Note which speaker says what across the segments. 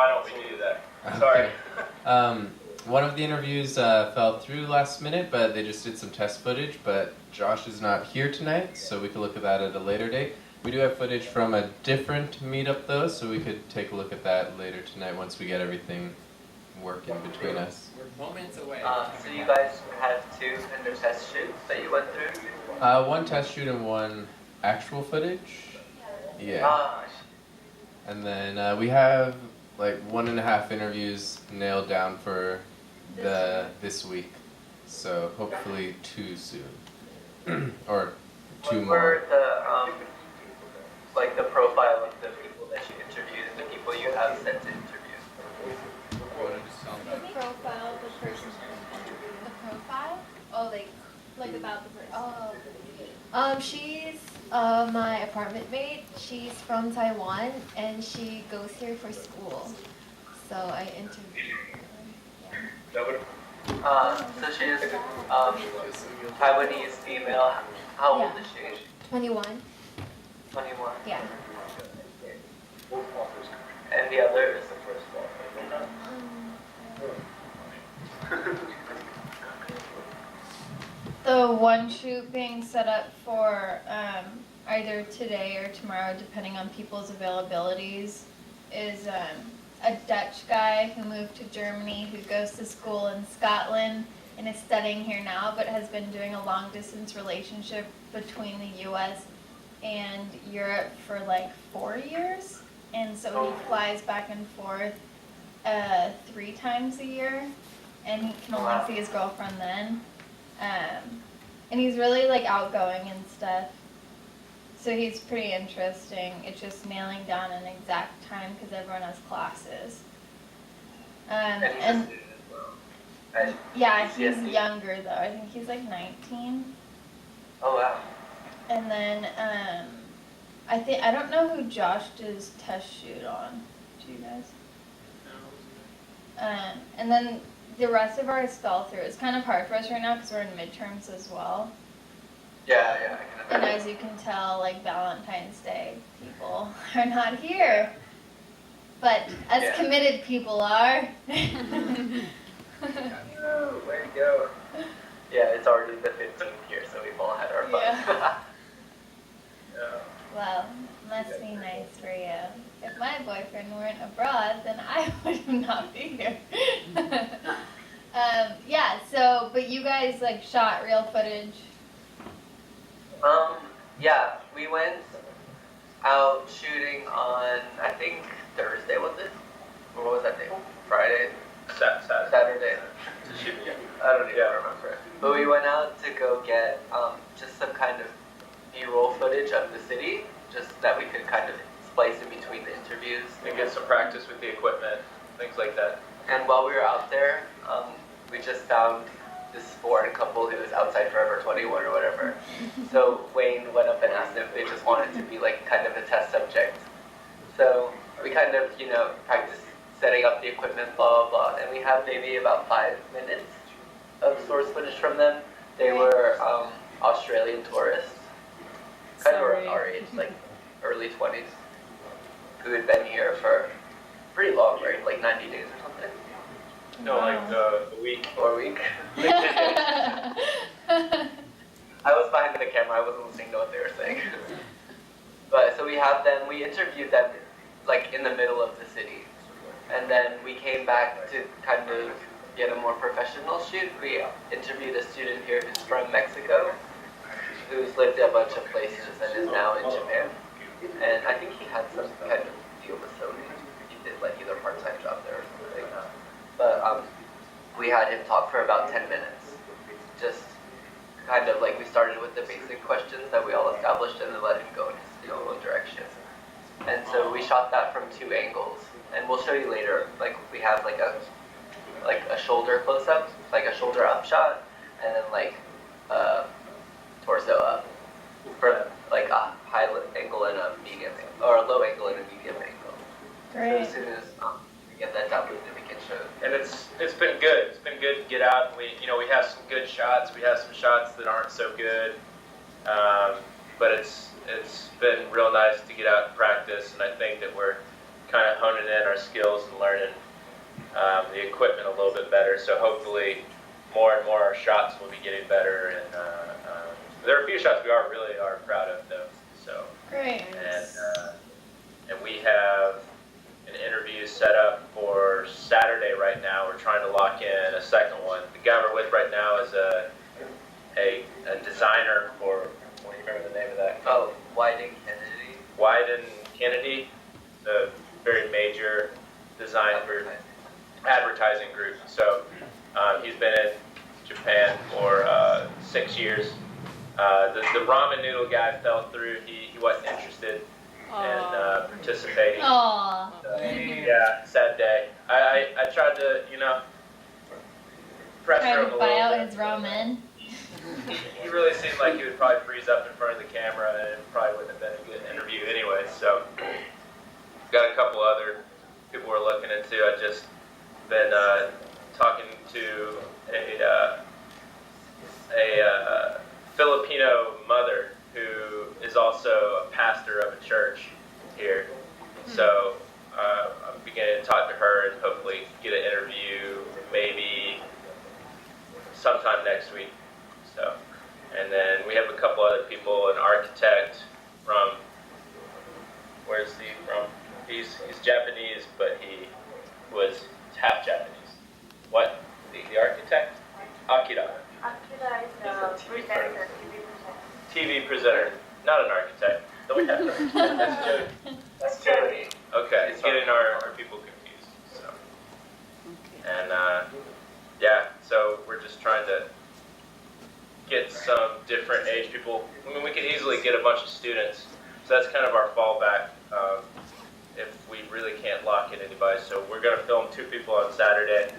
Speaker 1: Why don't we do that?
Speaker 2: Okay. Sorry. One of the interviews fell through last minute, but they just did some test footage, but Josh is not here tonight, so we could look at that at a later date. We do have footage from a different meetup though, so we could take a look at that later tonight once we get everything working between us.
Speaker 3: We're moments away.
Speaker 4: So you guys had two kind of test shoots that you went through?
Speaker 2: One test shoot and one actual footage. Yeah. And then we have like 1.5 interviews nailed down for this week. So hopefully 2 soon. Or 2 more.
Speaker 4: Like the profile of the people that you interviewed and the people you have sent to interview.
Speaker 5: The profile, the person. The profile? Oh, like about the person. Oh. She's my apartment mate. She's from Taiwan and she goes here for school. So I interviewed her. Yeah.
Speaker 4: So she is Taiwanese female. How old is she?
Speaker 5: 21.
Speaker 4: 21.
Speaker 5: Yeah.
Speaker 4: And the other is the first one.
Speaker 6: The one shoot being set up for either today or tomorrow, depending on people's availabilities, is a Dutch guy who moved to Germany who goes to school in Scotland and is studying here now, but has been doing a long-distance relationship between the U.S. and Europe for like 4 years, and so he flies back and forth 3 times a year, and he can only see his girlfriend then. And he's really like outgoing and stuff, so he's pretty interesting. It's just nailing down an exact time because everyone has classes. And yeah, he's younger though. I think he's like 19.
Speaker 4: Oh wow.
Speaker 6: And then I don't know who Josh does test shoot on. Do you guys? And then the rest of ours fell through. It's kind of hard for us right now because we're in midterms as well.
Speaker 4: Yeah, I can
Speaker 6: And
Speaker 4: imagine.
Speaker 6: as you can tell, like Valentine's Day people are not here. But us committed people are.
Speaker 4: Way to go. Yeah, it's already the 15th here, so we've all had our fun.
Speaker 6: Yeah. Well, must be nice for you. If my boyfriend weren't abroad, then I would not be here. Yeah, so, but you guys like shot real footage?
Speaker 4: Yeah, we went out shooting on, I think, Thursday, was it? Or what was that day? Friday? Saturday. I don't even remember. But we went out to go get just some kind of B-roll footage of the city, just that we could kind of splice in between the interviews.
Speaker 1: And get some practice with the equipment, things like that.
Speaker 4: And while we were out there, we just found this foreign couple who was outside Forever 21 or whatever. So Wayne went up and asked if they just wanted to be like kind of a test subject. So we kind of, practiced setting up the equipment, blah, blah, blah. And we have maybe about 5 minutes of source footage from them. They were Australian tourists, kind of around our age, like early 20s, who had been here for pretty long, right? Like 90 days or something.
Speaker 1: No, like a week.
Speaker 4: Or a week. I was behind the camera, I wasn't listening to what they were saying. But so we have them, we interviewed them like in the middle of the city. And then we came back to kind of get a more professional shoot. We interviewed a student here who's from Mexico, who's lived a bunch of places and is now in Japan. And I think he had some kind of deal with Sony. He did like either a part-time job there or something. But we had him talk for about 10 minutes. Just kind of like we started with the basic questions that we all established and then let him go in his own direction. And so we shot that from 2 angles. And we'll show you later, like we have like a shoulder close-up, like a shoulder up shot, and then like torso up for like a high angle and a medium angle, or a low angle and a medium angle.
Speaker 6: Great.
Speaker 4: So as soon as we get that done, then we can show.
Speaker 1: And it's been good. It's been good to get out. We have some good shots. We have some shots that aren't so good. But it's been real nice to get out and practice, and I think that we're kind of honing in our skills and learning the equipment a little bit better. So hopefully more and more our shots will be getting better. And there are a few shots we really are proud of though. So
Speaker 6: Great.
Speaker 1: And we have an interview set up for Saturday right now. We're trying to lock in a second one. The guy we're with right now is a designer for, what do you remember the name of that?
Speaker 4: Oh, Wyden Kennedy.
Speaker 1: Wyden Kennedy, a very major design for advertising group. So he's been in Japan for 6 years. The ramen noodle guy fell through. He wasn't interested in participating.
Speaker 6: Aww.
Speaker 1: Yeah, sad day. I tried to, pressure
Speaker 6: Trying
Speaker 1: him a
Speaker 6: to
Speaker 1: little
Speaker 6: buy out
Speaker 1: bit.
Speaker 6: his ramen.
Speaker 1: He really seemed like he would probably freeze up in front of the camera, and it probably wouldn't have been a good interview anyway. So, got a couple other people we're looking into. I just been talking to a Filipino mother who is also a pastor of a church here. So, I'm beginning to talk to her and hopefully get an interview maybe sometime next week. So, and then we have a couple other people, an architect from, where's he from? He's Japanese, but he was half Japanese. What? The architect? Akira.
Speaker 3: Akira is a presenter,
Speaker 1: TV presenter, not an architect. Don't we have an architect? That's Jody.
Speaker 4: That's Jody.
Speaker 1: Okay, it's getting our people confused. So, and yeah, so we're just trying to get some different age people. I mean, we could easily get a bunch of students, so that's kind of our fallback if we really can't lock in anybody. So we're going to film 2 people on Saturday,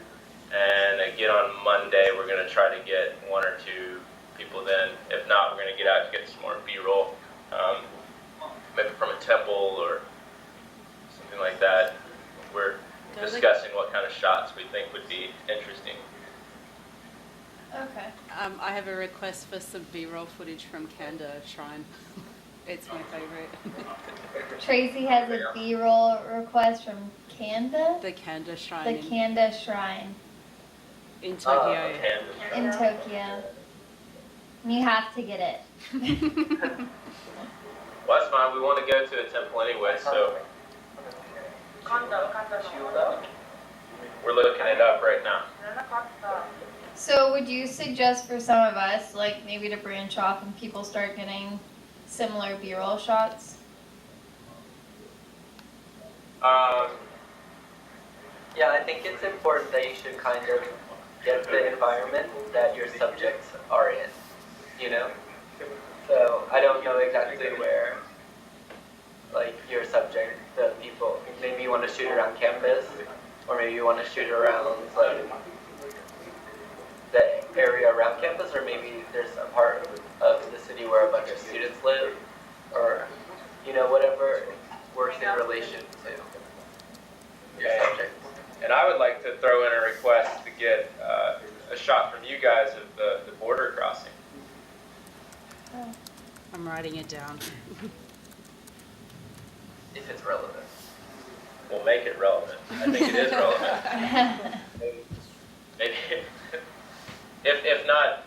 Speaker 1: and again on Monday we're going to try to get 1 or 2 people then. If not, we're going to get out and get some more B-roll, maybe from a temple or something like that. We're discussing what kind of shots we think would be interesting.
Speaker 6: Okay.
Speaker 7: I have a request for some B-roll footage from Kanda Shrine. It's my favorite.
Speaker 6: Tracy has a B-roll request from Kanda.
Speaker 7: The Kanda Shrine
Speaker 6: The Kanda Shrine
Speaker 7: in Tokyo.
Speaker 6: in Tokyo. You have to get it.
Speaker 1: Well, that's fine. We want to go to a temple anyway, so we're looking it up right now.
Speaker 6: So would you suggest for some of us, like maybe to branch off and people start getting similar B-roll shots?
Speaker 4: Yeah, I think it's important that you should kind of get the environment that your subjects are in, So I don't know exactly where, like, your subject, the people, maybe you want to shoot around campus, or maybe you want to shoot around, like, the area around campus, or maybe there's a part of the city where a bunch of students live, or, whatever works in relation to your subject.
Speaker 1: And I would like to throw in a request to get a shot from you guys of the border crossing.
Speaker 7: I'm writing it down.
Speaker 4: If it's relevant.
Speaker 1: We'll make it relevant. I think it is relevant. Maybe, if not,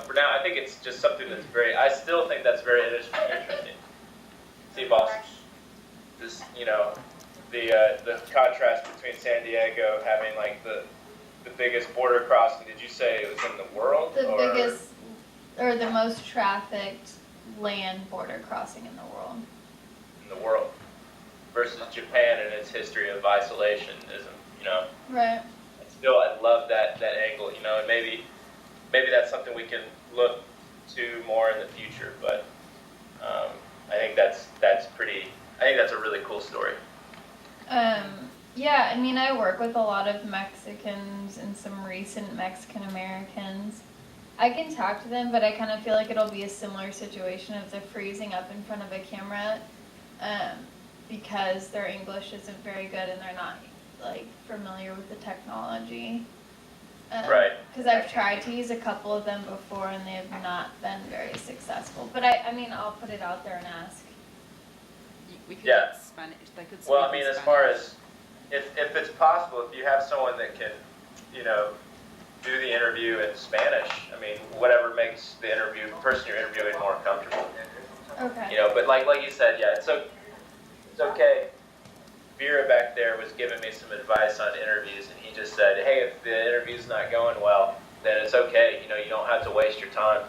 Speaker 1: for now, I think it's just something that's I still think that's very interesting. See, boss, this, the contrast between San Diego having like the biggest border crossing. Did you say it was in the world?
Speaker 6: The biggest, or the most trafficked land border crossing in the world.
Speaker 1: In the world, versus Japan and its history of isolationism.
Speaker 6: Right.
Speaker 1: I love that angle. And maybe that's something we can look to more in the future. But I think that's a really cool story.
Speaker 6: Yeah, I mean, I work with a lot of Mexicans and some recent Mexican Americans. I can talk to them, but I kind of feel like it'll be a similar situation if they're freezing up in front of a camera, because their English isn't very good and they're not, like, familiar with the technology.
Speaker 1: Right.
Speaker 6: Because I've tried to use a couple of them before and they have not been very successful. But I mean, I'll put it out there and ask.
Speaker 7: We could
Speaker 1: Yeah.
Speaker 7: get Spanish. They could speak
Speaker 1: Well, I mean,
Speaker 7: in
Speaker 1: as
Speaker 7: Spanish.
Speaker 1: far as if it's possible, if you have someone that can, do the interview in Spanish, I mean, whatever makes the person you're interviewing more comfortable.
Speaker 6: Okay.
Speaker 1: But like you said, yeah, it's okay. Vera back there was giving me some advice on interviews, and he just said, hey, if the interview's not going well, then it's okay. You don't have to waste your time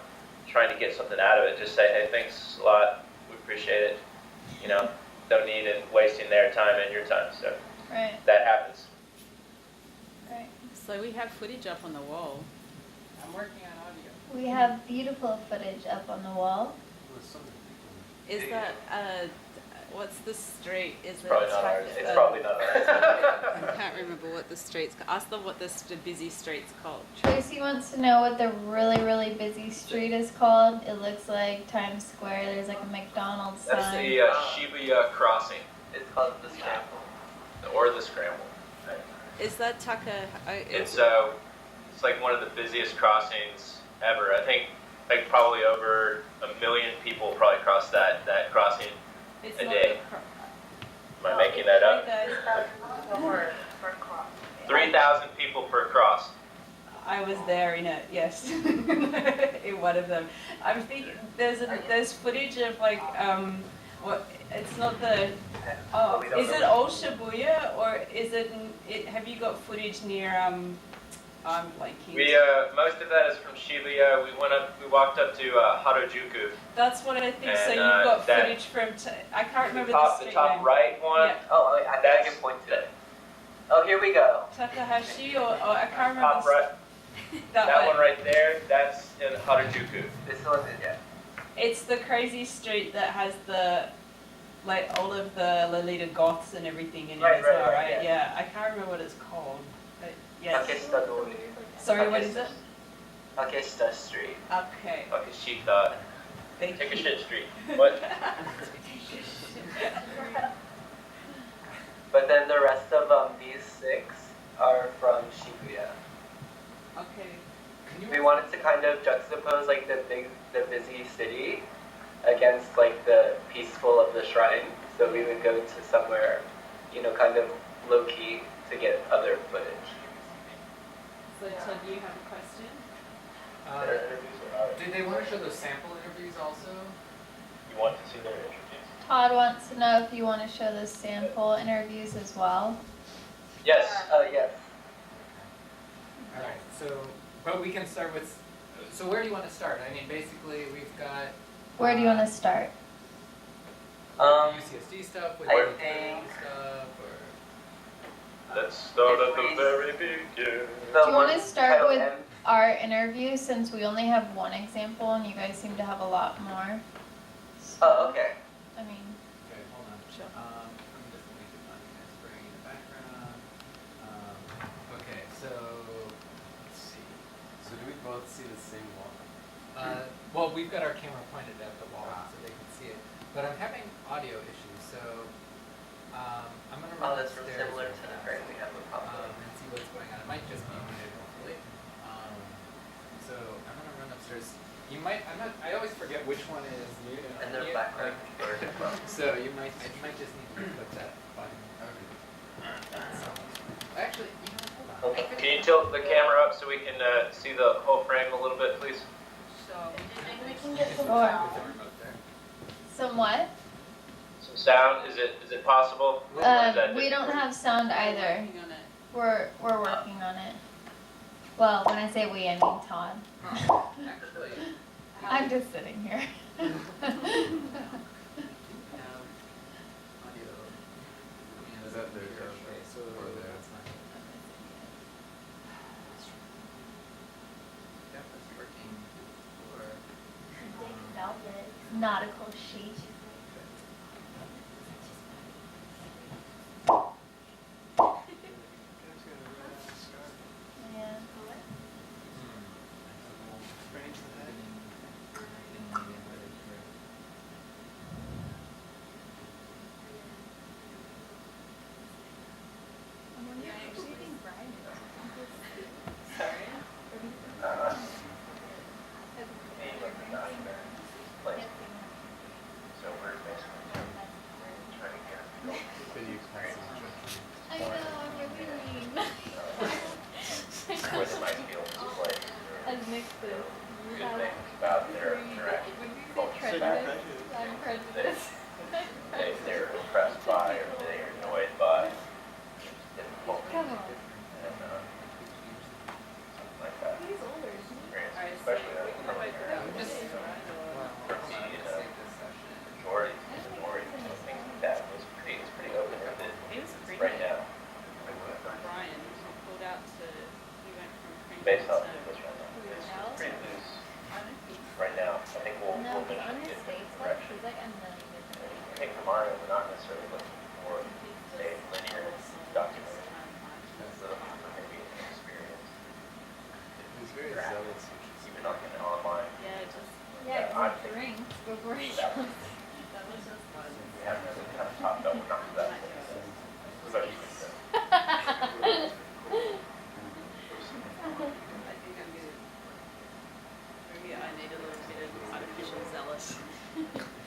Speaker 1: trying to get something out of it. Just say, hey, thanks a lot. We appreciate it. Don't need it wasting their time and your time. So
Speaker 6: Right.
Speaker 1: that happens.
Speaker 6: Right.
Speaker 7: So we have footage up on the wall.
Speaker 8: I'm working on audio.
Speaker 6: We have beautiful footage up on the wall.
Speaker 7: Is that what's the street? Is it
Speaker 1: Probably not ours.
Speaker 7: Tucker-
Speaker 1: It's probably not ours.
Speaker 7: I can't remember what the street's called. Ask them what the busy street's called.
Speaker 6: Tracy wants to know what the really, really busy street is called. It looks like Times Square. There's like a McDonald's
Speaker 1: That's
Speaker 6: sign.
Speaker 1: the Shibuya crossing,
Speaker 4: It's called the Scramble.
Speaker 1: or the scramble.
Speaker 7: Is that Tucker?
Speaker 1: It's like one of the busiest crossings ever. I think like probably over 1 million people probably cross that crossing
Speaker 7: It's
Speaker 1: a
Speaker 7: not
Speaker 1: day.
Speaker 7: the
Speaker 1: Am I making that up?
Speaker 3: For cross.
Speaker 1: 3,000 people per cross.
Speaker 7: I was there in it, yes, in one of them. I'm thinking there's footage of like what it's not the is it old Shibuya or is it have you got footage near I'm blanking.
Speaker 1: We most of that is from Shibuya. We walked up to Harajuku.
Speaker 7: That's what I think. So
Speaker 1: And,
Speaker 7: you've got
Speaker 1: that-
Speaker 7: footage from I can't remember
Speaker 1: The
Speaker 7: street
Speaker 1: top
Speaker 7: name.
Speaker 1: right one.
Speaker 7: Yeah.
Speaker 4: Oh, I think I can point to it. Oh, here we go.
Speaker 7: Takahashi or I can't remember
Speaker 1: Top right. That one right there. That's in Harajuku.
Speaker 4: This one is, yeah.
Speaker 7: It's the crazy street that has like all of the Lolita goths and everything in it
Speaker 1: Right,
Speaker 7: as
Speaker 1: right,
Speaker 7: well,
Speaker 1: right,
Speaker 7: right? Yeah, I can't remember what it's called. But yes.
Speaker 4: Takeshita Dori.
Speaker 7: Sorry, what is it?
Speaker 4: Takeshita Street.
Speaker 7: Okay.
Speaker 1: Takeshita.
Speaker 7: Thank
Speaker 1: Take a
Speaker 7: you.
Speaker 1: shit street. What?
Speaker 4: But then the rest of these 6 are from Shibuya.
Speaker 7: Okay.
Speaker 4: We wanted to kind of juxtapose like the busy city against like the peaceful of the shrine. So we would go to somewhere, kind of low key to get other footage.
Speaker 7: So Todd, do you have a question?
Speaker 8: Did they want to show those sample interviews also?
Speaker 1: You want to see their interviews?
Speaker 6: Todd wants to know if you want to show the sample interviews as well.
Speaker 1: Yes.
Speaker 4: Yes.
Speaker 8: Alright, but we can start with, so where do you want to start? I mean, basically, we've got...
Speaker 6: Where do you want to start?
Speaker 8: UCSD stuff, with
Speaker 4: I
Speaker 8: the
Speaker 4: think-
Speaker 8: stuff, or...
Speaker 1: Let's start at the very beginning.
Speaker 6: Do you want to start with our interview since we only have one example and you guys seem to have a lot more?
Speaker 4: Oh, okay.
Speaker 6: I mean,
Speaker 8: Okay, hold on.
Speaker 7: Sure.
Speaker 8: I'm just going to find this spring in the background. Okay, so, let's see.
Speaker 2: So do we both see the same wall?
Speaker 8: Well, we've got our camera pointed at the wall so they can see it. But I'm having audio issues, so I'm going to run
Speaker 4: That's
Speaker 8: upstairs
Speaker 4: similar
Speaker 8: real
Speaker 4: to the
Speaker 8: fast,
Speaker 4: frame we have with Papa.
Speaker 8: and see what's going on. It might just be muted, hopefully. So I'm going to run upstairs. You might, I always forget which one is mute
Speaker 4: And
Speaker 8: unmute,
Speaker 4: their background.
Speaker 8: so you might just need to click that button. Actually, hold on.
Speaker 1: Can you tilt the camera up so we can see the whole frame a little bit, please?
Speaker 3: We can get some
Speaker 6: Sure.
Speaker 3: sound.
Speaker 8: With the remote there.
Speaker 6: somewhat.
Speaker 1: Some sound. Is it possible? Or is that
Speaker 6: We don't have sound either.
Speaker 7: Working on it.
Speaker 6: We're working on it. Well, when I say we, I mean Todd.
Speaker 8: Actually,
Speaker 6: I'm just sitting here.
Speaker 8: audio.
Speaker 2: Is that there?
Speaker 8: Okay, so
Speaker 2: Or there?
Speaker 8: that's not. Yep, that's working. Or,
Speaker 6: Velvet nautical sheet. Yeah.
Speaker 1: So good things about their interaction.
Speaker 6: I'm prejudiced.
Speaker 1: They're impressed by or they're annoyed by. Difficult.
Speaker 6: Come on.
Speaker 1: And something like that.
Speaker 5: He's older, isn't he?
Speaker 1: Experience, especially from a majority to minority, things like that. It's pretty open-ended right now.
Speaker 7: Brian pulled out to, he went from Pringles
Speaker 1: Based on
Speaker 7: to.
Speaker 1: this right now. It's pretty loose right now. I think we'll
Speaker 5: No,
Speaker 1: eventually
Speaker 5: on
Speaker 1: get
Speaker 5: his
Speaker 1: in
Speaker 5: face,
Speaker 1: the
Speaker 5: like,
Speaker 1: direction.
Speaker 5: he's like a million different
Speaker 1: I think from our end, we're not necessarily looking for a linear document. We're looking for maybe an experience.
Speaker 2: He's very zealous.
Speaker 1: Even on an online.
Speaker 7: Yeah, just.
Speaker 5: Yeah,
Speaker 1: I
Speaker 5: he
Speaker 1: think
Speaker 5: drinks before he
Speaker 1: that
Speaker 5: goes.
Speaker 7: That was just fun.
Speaker 1: we haven't really kind of topped up enough of that. Especially with the
Speaker 7: I think I'm gonna, maybe I need a little bit of artificial zealous.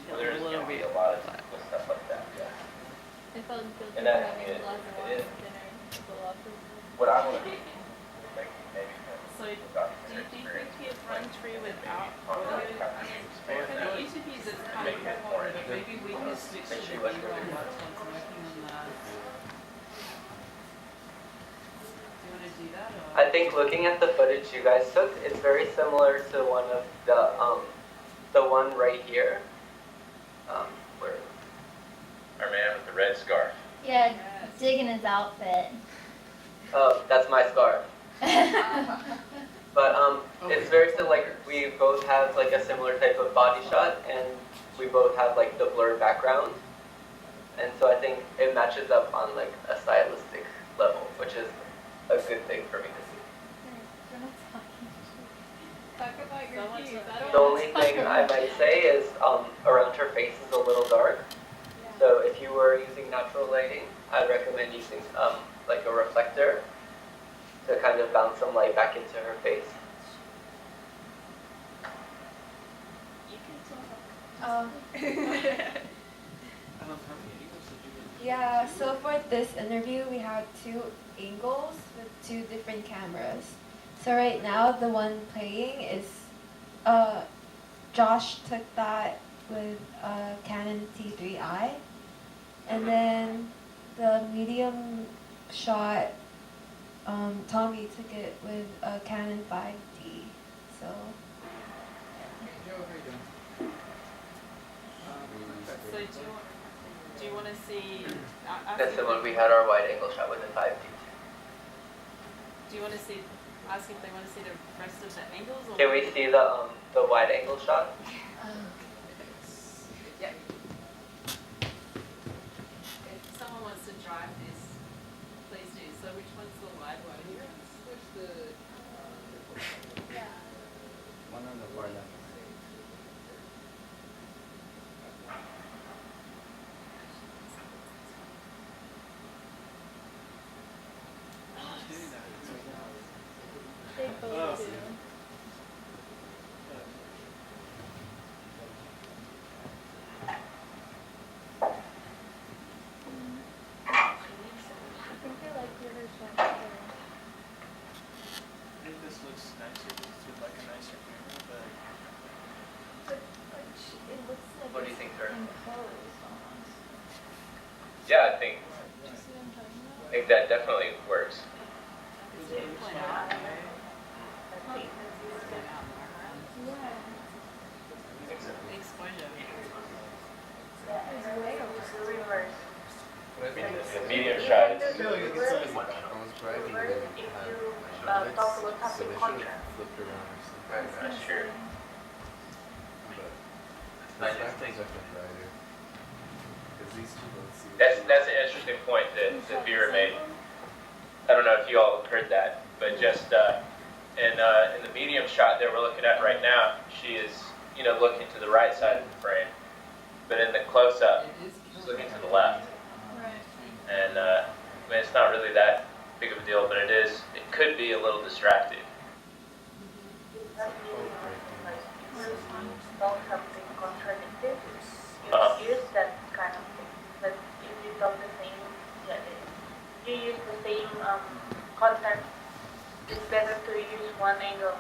Speaker 1: well, there's going to be a lot of stuff like that, yeah.
Speaker 5: I felt guilty
Speaker 1: And
Speaker 5: for
Speaker 1: that-
Speaker 5: having a
Speaker 1: it-
Speaker 5: glass of
Speaker 1: it
Speaker 5: wine
Speaker 1: is.
Speaker 5: for dinner. With the lobsters.
Speaker 1: What I want to do, like maybe
Speaker 7: So, do you think we could run through without audio? I mean, for the interviews it's kind of recorded, but maybe we can switch to the B-roll once I'm working on that. Do you want to do that or?
Speaker 4: I think looking at the footage you guys took, it's very similar to one of the one right here, where
Speaker 1: our man with the red scarf.
Speaker 5: Yeah,
Speaker 7: Yes.
Speaker 5: digging his outfit.
Speaker 4: that's my scarf. But it's very similar. Like we both have like a similar type of body shot, and we both have like the blurred background, and so I think it matches up on like a stylistic level, which is a good thing for me to see.
Speaker 5: We're not talking. Talk about your
Speaker 7: Someone's
Speaker 5: keys.
Speaker 7: a-
Speaker 5: I don't
Speaker 4: The
Speaker 5: wanna
Speaker 4: only
Speaker 5: talk
Speaker 4: thing I
Speaker 5: about
Speaker 4: might say is around her face is a little dark. So if you were using natural lighting, I'd recommend using like a reflector to kind of bounce some light back into her face.
Speaker 7: You can talk.
Speaker 9: Yeah, so for this interview, we had 2 angles with 2 different cameras. So right now, the one playing is, Josh took that with a Canon T3i. And then the medium shot, Tommy took it with a Canon 5D. So,
Speaker 8: Joe, how you doing?
Speaker 7: So do you want to see?
Speaker 4: That's similar. We had our wide angle shot with the 5D.
Speaker 7: Do you want to see? Ask if they want to see the rest of the angles. Or
Speaker 4: Can we see the wide angle shot?
Speaker 7: Yeah. If someone wants to drive this, please do. So which one's the wide one?
Speaker 8: Switch the one on the far left.
Speaker 5: They both do. I think they like yours better.
Speaker 10: I think this looks nicer just with like a nicer camera, but
Speaker 5: But it looks like
Speaker 4: What do you think, sir?
Speaker 5: imposed almost.
Speaker 1: Yeah, I think
Speaker 5: Do you see what I'm talking about?
Speaker 1: I think that definitely works.
Speaker 7: It's 2.0.
Speaker 5: Yeah.
Speaker 7: The exposure.
Speaker 5: It's way over.
Speaker 3: Reverse.
Speaker 1: I mean, the medium shot is
Speaker 2: I was driving and
Speaker 3: If
Speaker 2: had
Speaker 3: you
Speaker 2: my limits,
Speaker 3: talk about
Speaker 2: so
Speaker 3: something
Speaker 2: they should
Speaker 3: contrast.
Speaker 2: have flipped around or something.
Speaker 1: I'm not sure.
Speaker 2: But the back one's definitely brighter. Because these two both see.
Speaker 1: That's an interesting point that Vera made. I don't know if you all heard that, but just in the medium shot that we're looking at right now, she is looking to the right side of the frame, but in the close-up, she's looking to the left.
Speaker 5: Right.
Speaker 1: And I mean, it's not really that big of a deal, but it could be a little distracting.
Speaker 3: Don't something contradictive.
Speaker 1: Uh-huh.
Speaker 3: You use that kind of thing. But if you talk the same, you use the same content, it's better to use one angle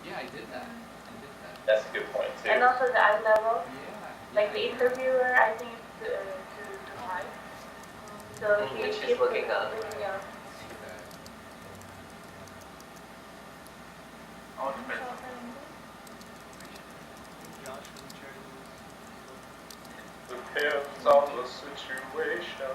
Speaker 8: Yeah, I did that. I did that.
Speaker 1: That's a good point too.
Speaker 3: And also the eye level.
Speaker 8: Yeah.
Speaker 3: Like the interviewer, I think it's to high. So
Speaker 4: When she's
Speaker 3: keeps
Speaker 4: looking up.
Speaker 3: Yeah.
Speaker 10: All depends on Josh from charity.
Speaker 1: Depends on the situation.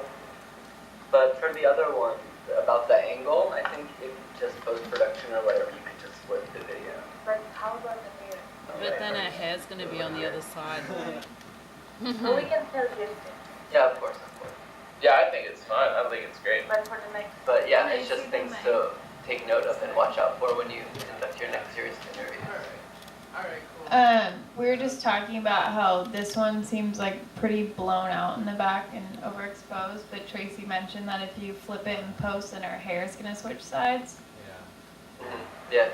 Speaker 4: But for the other one, about the angle, I think if just post-production or whatever, you could just flip the video.
Speaker 3: But how about the hair?
Speaker 11: But then our hair's gonna be on the other side.
Speaker 3: So we can still use it.
Speaker 4: Yeah, of course, of course.
Speaker 1: Yeah, I think it's fun. I think it's great.
Speaker 3: But for the next.
Speaker 4: But yeah,
Speaker 6: Can I
Speaker 4: it's just
Speaker 6: see the
Speaker 4: things
Speaker 6: mic?
Speaker 4: to take note of and watch out for when you conduct your next series interview.
Speaker 8: Alright, cool.
Speaker 6: We were just talking about how this one seems like pretty blown out in the back and overexposed, but Tracy mentioned that if you flip it in post, then her hair is gonna switch sides.
Speaker 8: Yeah.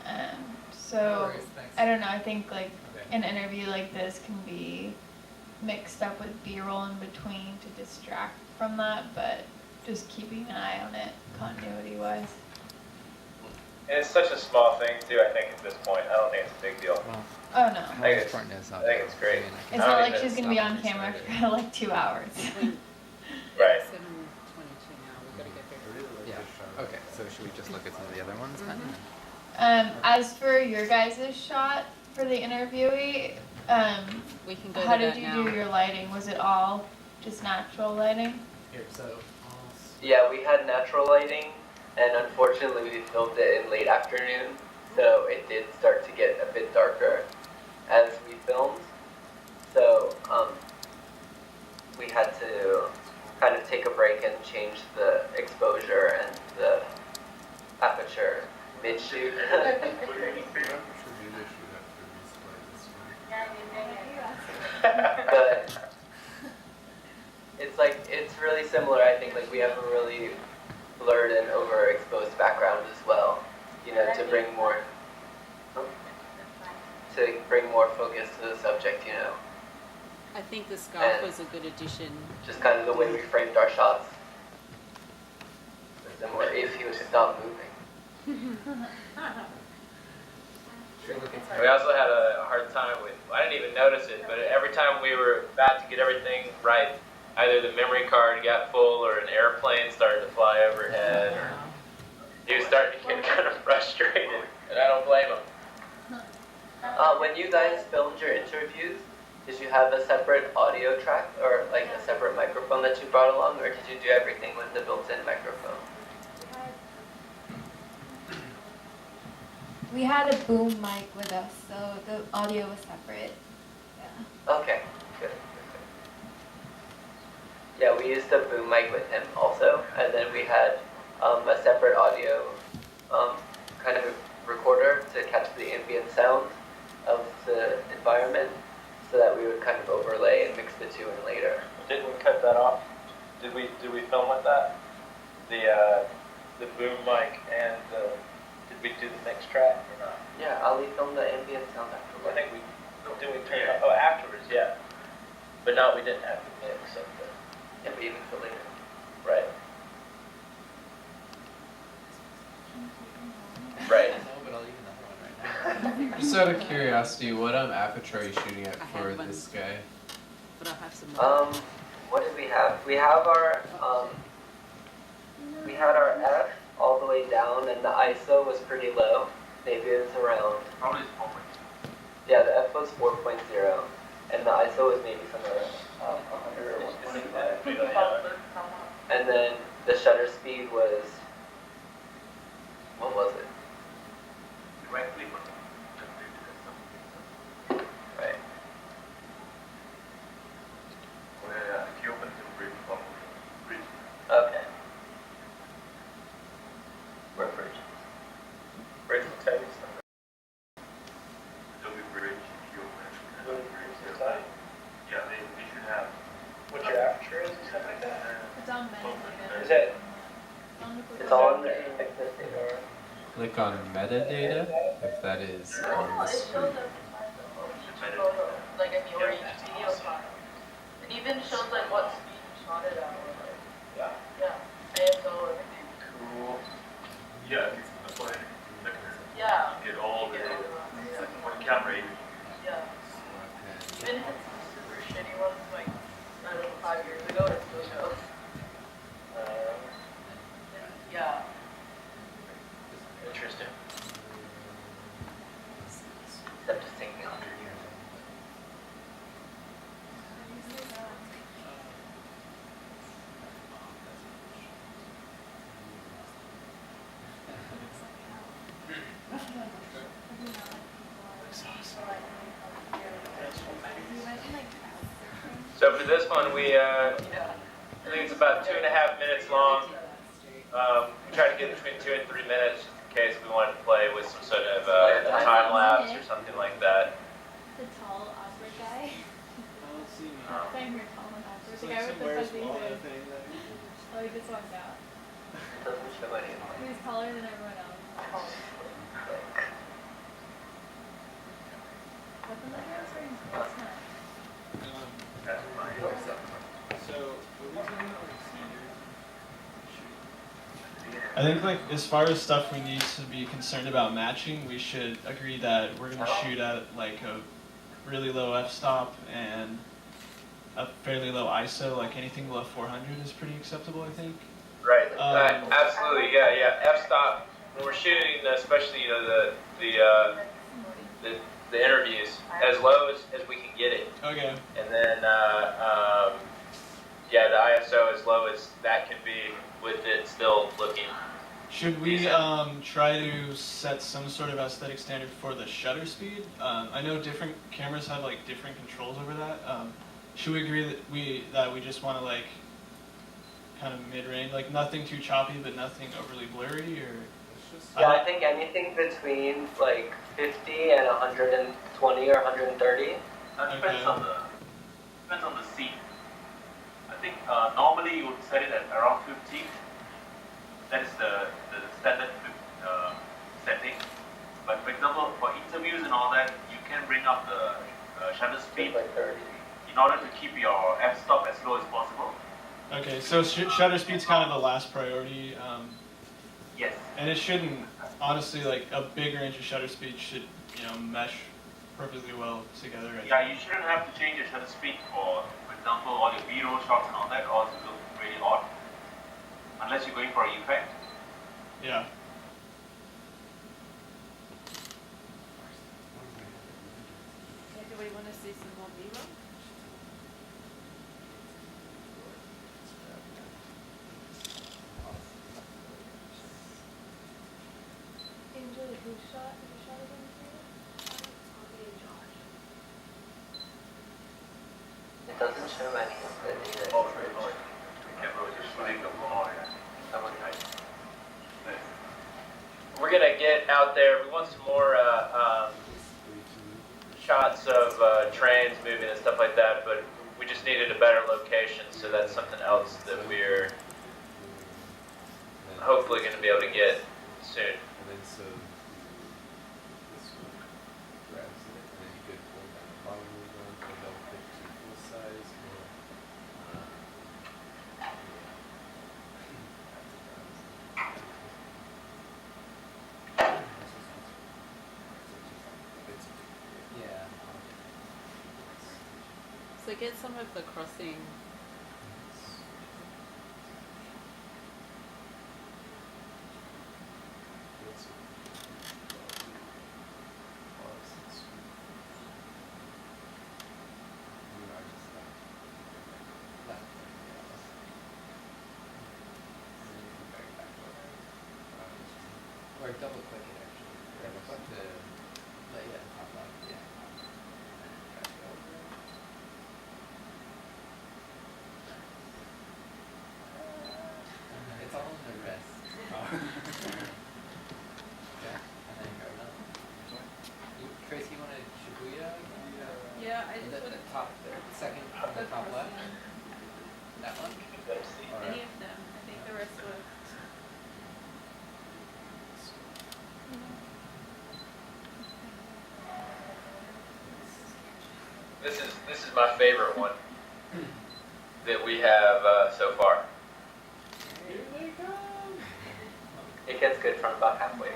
Speaker 4: Yeah.
Speaker 6: Um,
Speaker 8: No
Speaker 6: so
Speaker 8: worries, thanks.
Speaker 6: I don't know. I think like
Speaker 8: Okay.
Speaker 6: an interview like this can be mixed up with B-roll in between to distract from that, but just keeping an eye on it continuity-wise.
Speaker 1: And it's such a small thing too, I think, at this point. I don't think it's a big deal.
Speaker 8: Well,
Speaker 6: Oh no,
Speaker 1: I think it's, I think it's great.
Speaker 6: it's
Speaker 1: I
Speaker 6: not
Speaker 1: don't
Speaker 6: like
Speaker 1: even
Speaker 6: she's gonna be on camera for like 2 hours.
Speaker 1: Right.
Speaker 11: 7:22 now, we gotta get there.
Speaker 8: yeah. Okay, so should we just look at some of the other ones then?
Speaker 6: As for your guys' shot for the interviewee,
Speaker 11: We can go
Speaker 6: how
Speaker 11: to
Speaker 6: did
Speaker 11: that
Speaker 6: you
Speaker 11: now.
Speaker 6: do your lighting? Was it all just natural lighting?
Speaker 8: Here, so
Speaker 4: Yeah, we had natural lighting, and unfortunately we filmed it in late afternoon, so it did start to get a bit darker as we filmed. So we had to kind of take a break and change the exposure and the aperture mid-shoot. But it's really similar. I think like we have a really blurred and overexposed background as well. You know, to bring more focus to the subject. You know,
Speaker 11: I think the scarf
Speaker 4: And-
Speaker 11: was a good addition.
Speaker 4: just kind of the way we framed our shots. Similar. If he was not moving.
Speaker 1: We also had a hard time with, I didn't even notice it, but every time we were about to get everything right, either the memory card got full or an airplane started to fly overhead, or he was starting to get kind of frustrated, and I don't blame him.
Speaker 4: When you guys filmed your interviews, did you have a separate audio track or like a separate microphone that you brought along, or did you do everything with the built-in microphone?
Speaker 9: We had a boom mic with us, so the audio was separate. Yeah.
Speaker 4: Okay, good. Yeah, we used a boom mic with him also, and then we had a separate audio kind of recorder to catch the ambient sound of the environment, so that we would kind of overlay and mix the two in later.
Speaker 1: Didn't we cut that off? Did we film with that? The boom mic and did we do the mix track or not?
Speaker 4: Yeah, Ali filmed the ambient sound
Speaker 1: I
Speaker 4: afterwards.
Speaker 1: think we did we turn it, oh, afterwards, yeah. But no, we didn't have the mix of the,
Speaker 4: Yeah, but even for later.
Speaker 1: right. Right.
Speaker 8: No, but I'll eat another one right now.
Speaker 2: Just out of curiosity, what aperture are you shooting at
Speaker 11: I
Speaker 2: for
Speaker 11: had one.
Speaker 2: this guy?
Speaker 11: But I'll have some more.
Speaker 4: What did we have? We have our we had our F all the way down, and the ISO was pretty low. Maybe it was around.
Speaker 10: Probably
Speaker 4: Yeah, the F was 4.0, and the ISO was maybe somewhere 100 or 125. And then the shutter speed was, what was it?
Speaker 10: right click on
Speaker 4: Right.
Speaker 10: if you open the bridge bubble, bridge.
Speaker 4: Okay.
Speaker 1: Where bridge? Bridge will tell you something.
Speaker 10: Adobe Bridge, if you open it.
Speaker 1: Adobe Bridge will tell you.
Speaker 10: Yeah, they should have.
Speaker 1: What your aperture is and stuff like that?
Speaker 6: It's on metadata.
Speaker 1: Is that,
Speaker 4: It's all in there.
Speaker 2: Click on metadata, if that is on the
Speaker 3: It shows
Speaker 2: screen.
Speaker 3: the photo, like in your video file. It even shows like what speed you shot it at. Or like,
Speaker 1: yeah,
Speaker 3: ISO, everything.
Speaker 1: cool.
Speaker 10: Yeah, that's why.
Speaker 3: Yeah.
Speaker 10: Get all the
Speaker 3: Get
Speaker 10: data.
Speaker 3: all the
Speaker 1: for this one, I think it's about 2.5 minutes long. We try to get between 2 and 3 minutes just in case we wanted to play with some sort of time lapse or something like that.
Speaker 6: The tall, awkward guy.
Speaker 10: see me.
Speaker 6: Same here, tall and awkward.
Speaker 10: It's
Speaker 6: The
Speaker 10: like
Speaker 6: guy with
Speaker 10: some
Speaker 6: the
Speaker 10: weird
Speaker 6: fuzzy
Speaker 10: smaller
Speaker 6: hood.
Speaker 10: thing that
Speaker 6: Oh, he just walked out.
Speaker 4: Doesn't show anyone.
Speaker 6: He was taller than everyone else. What's in the dress or what's not?
Speaker 10: So, what was it like standard?
Speaker 12: I think like as far as stuff we need to be concerned about matching, we should agree that we're gonna shoot at like a really low f-stop and a fairly low ISO. Like anything below 400 is pretty acceptable, I think.
Speaker 1: Right. Absolutely. Yeah. F-stop. When we're shooting, especially the interviews, as low as we can get it.
Speaker 12: Okay.
Speaker 1: And then the ISO as low as that can be with it still looking.
Speaker 12: Should we try to set some sort of aesthetic standard for the shutter speed? I know different cameras have like different controls over that. Should we agree that we just want to like kind of mid-range, like nothing too choppy but nothing overly blurry, or?
Speaker 4: Yeah, I think anything between like 50 and 120 or 130.
Speaker 13: Depends on the scene. I think normally you would set it at around 50. That is the standard setting. But for example, for interviews and all that, you can bring up the shutter speed in order to keep your f-stop as low as possible.
Speaker 12: Okay, so shutter speed's kind of the last priority.
Speaker 13: Yes.
Speaker 12: And it shouldn't, honestly, like a big range of shutter speed should, mesh perfectly well together.
Speaker 13: Yeah, you shouldn't have to change your shutter speed for example, all your B-roll shots and all that, or it will look really odd. Unless you're going for an effect.
Speaker 12: Yeah.
Speaker 11: Okay, do we want to see some more B-roll?
Speaker 5: Angel, who shot? Who shot it in
Speaker 4: It doesn't show any of the data.
Speaker 13: Oh, right. Camera just shooting the ball.
Speaker 1: We're gonna get out there. We want some more shots of trains moving and stuff like that, but we just needed a better location, so that's something else that we're hopefully going to be able to get soon.
Speaker 2: And then so this one grabs it, and then you could hold down the bottom of the one, so they'll fit to full size, or yeah.
Speaker 11: So get some of the crossing.
Speaker 2: Or double click it actually. Double click the top left, yeah. Back over. It's all in the rest. Okay, and then go another. Tracy, you want to Shibuya again?
Speaker 11: Yeah, I just
Speaker 2: The
Speaker 11: want
Speaker 2: top, the second from the top left? That one? Or-
Speaker 11: any of them. I think the rest were.
Speaker 1: This is my favorite one that we have so far.
Speaker 2: Here they come!
Speaker 4: It gets good from about halfway in.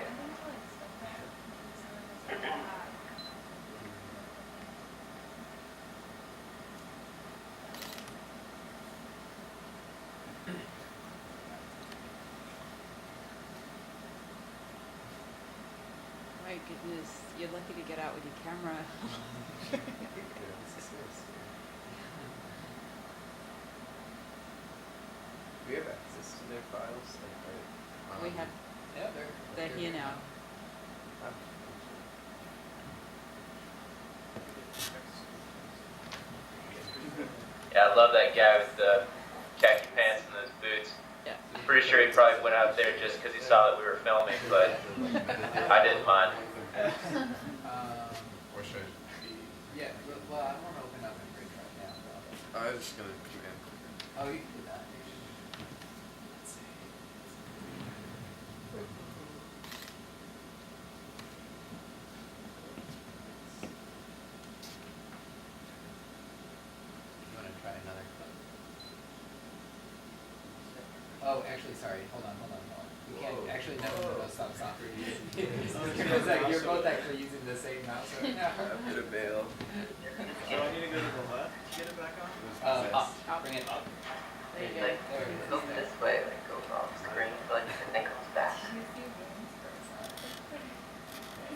Speaker 11: My goodness, you're lucky to get out with your camera.
Speaker 2: We have access to their files, like, right?
Speaker 11: We have.
Speaker 2: Yeah,
Speaker 11: They're here now.
Speaker 1: Yeah, I love that guy with the khaki pants and those boots.
Speaker 11: Yeah.
Speaker 1: I'm pretty sure he probably went out there just because he saw that we were filming, but I didn't mind.
Speaker 2: Or should
Speaker 8: Yeah, well, I don't want to open up and break right now.
Speaker 2: I was just gonna command.
Speaker 8: Oh, you can do that. Let's see. You want to try another clip? Oh, actually, sorry. Hold on. You can't actually no, stop. Because you're both actually using the same mouse right now.
Speaker 2: A bit of bail.
Speaker 12: So I need to go to the left to get it back on?
Speaker 8: Up. Bring it up.
Speaker 4: Like, it goes this way, like goes off screen, but and then comes back.
Speaker 11: So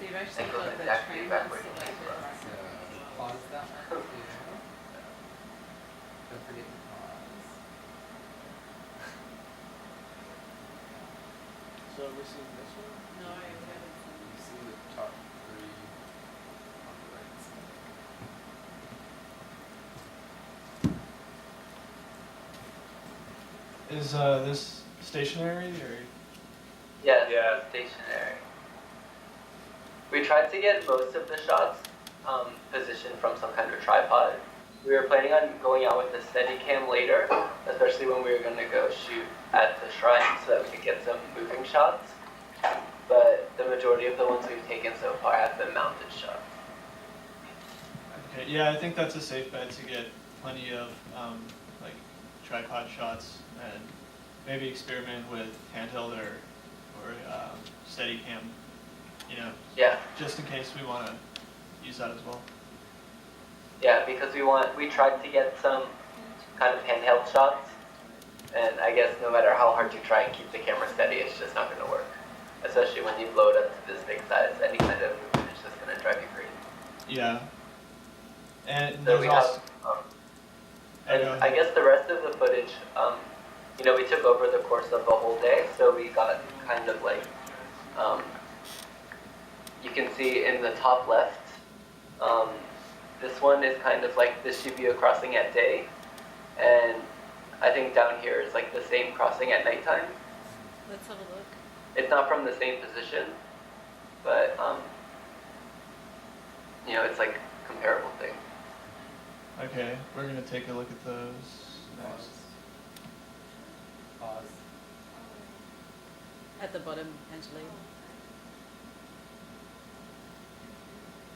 Speaker 11: you've actually
Speaker 4: It goes
Speaker 11: got the
Speaker 4: exactly
Speaker 11: train
Speaker 4: back where you
Speaker 11: selected.
Speaker 4: came from.
Speaker 8: So pause that one. Don't forget to pause.
Speaker 12: So we're seeing this one?
Speaker 11: No, I haven't.
Speaker 2: You see the top 3 on the right side.
Speaker 12: Is this stationary or?
Speaker 4: Yes,
Speaker 1: Yeah.
Speaker 4: stationary. We tried to get most of the shots positioned from some kind of tripod. We were planning on going out with the Steadicam later, especially when we were going to go shoot at the shrine so that we could get some moving shots. But the majority of the ones we've taken so far have been mounted shots.
Speaker 12: Okay, yeah, I think that's a safe bet to get plenty of like tripod shots and maybe experiment with handheld or Steadicam, you know,
Speaker 4: Yeah,
Speaker 12: just in case we want to use that as well.
Speaker 4: yeah, because we tried to get some kind of handheld shots, and I guess no matter how hard you try and keep the camera steady, it's just not going to work. Especially when you blow it up to this big size, any kind of movement is just going to drive you crazy.
Speaker 12: Yeah. And
Speaker 4: So
Speaker 12: there's
Speaker 4: we
Speaker 12: also.
Speaker 4: have, and I guess the rest of the footage, you know, we took over the course of the whole day, so we got kind of like, you can see in the top left, this one is kind of like the Shibuya crossing at day, and I think down here is like the same crossing at nighttime.
Speaker 11: Let's have a look.
Speaker 4: It's not from the same position, but you know, it's like comparable thing.
Speaker 12: Okay, we're gonna take a look at those next.
Speaker 8: Pause.
Speaker 11: At the bottom, Angeli.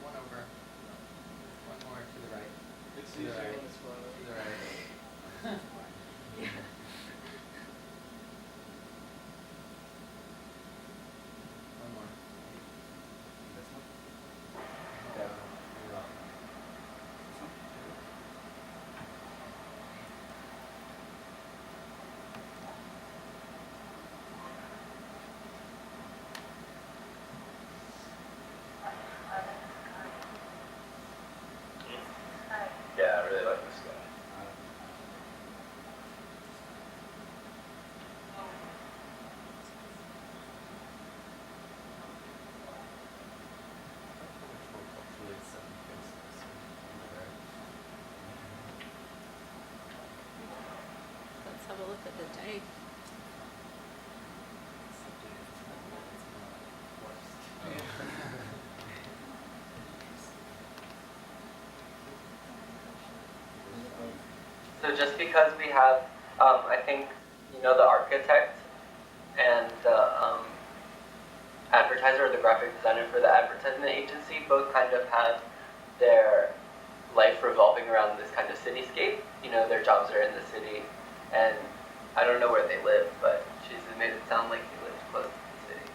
Speaker 8: One over. One more to the right.
Speaker 12: It's
Speaker 8: To the
Speaker 12: easier
Speaker 8: right.
Speaker 12: when it's slow.
Speaker 8: To the right.
Speaker 11: Yeah.
Speaker 8: One more. This one?
Speaker 2: Yeah.
Speaker 8: You're welcome.
Speaker 1: Yeah, I really like this guy.
Speaker 11: Let's have a look at the day.
Speaker 4: So just because we have, I think, you know, the architect and the advertiser or the graphic designer for the advertisement agency both kind of have their life revolving around this kind of cityscape. You know, their jobs are in the city, and I don't know where they live, but she's made it sound like they live close to the city.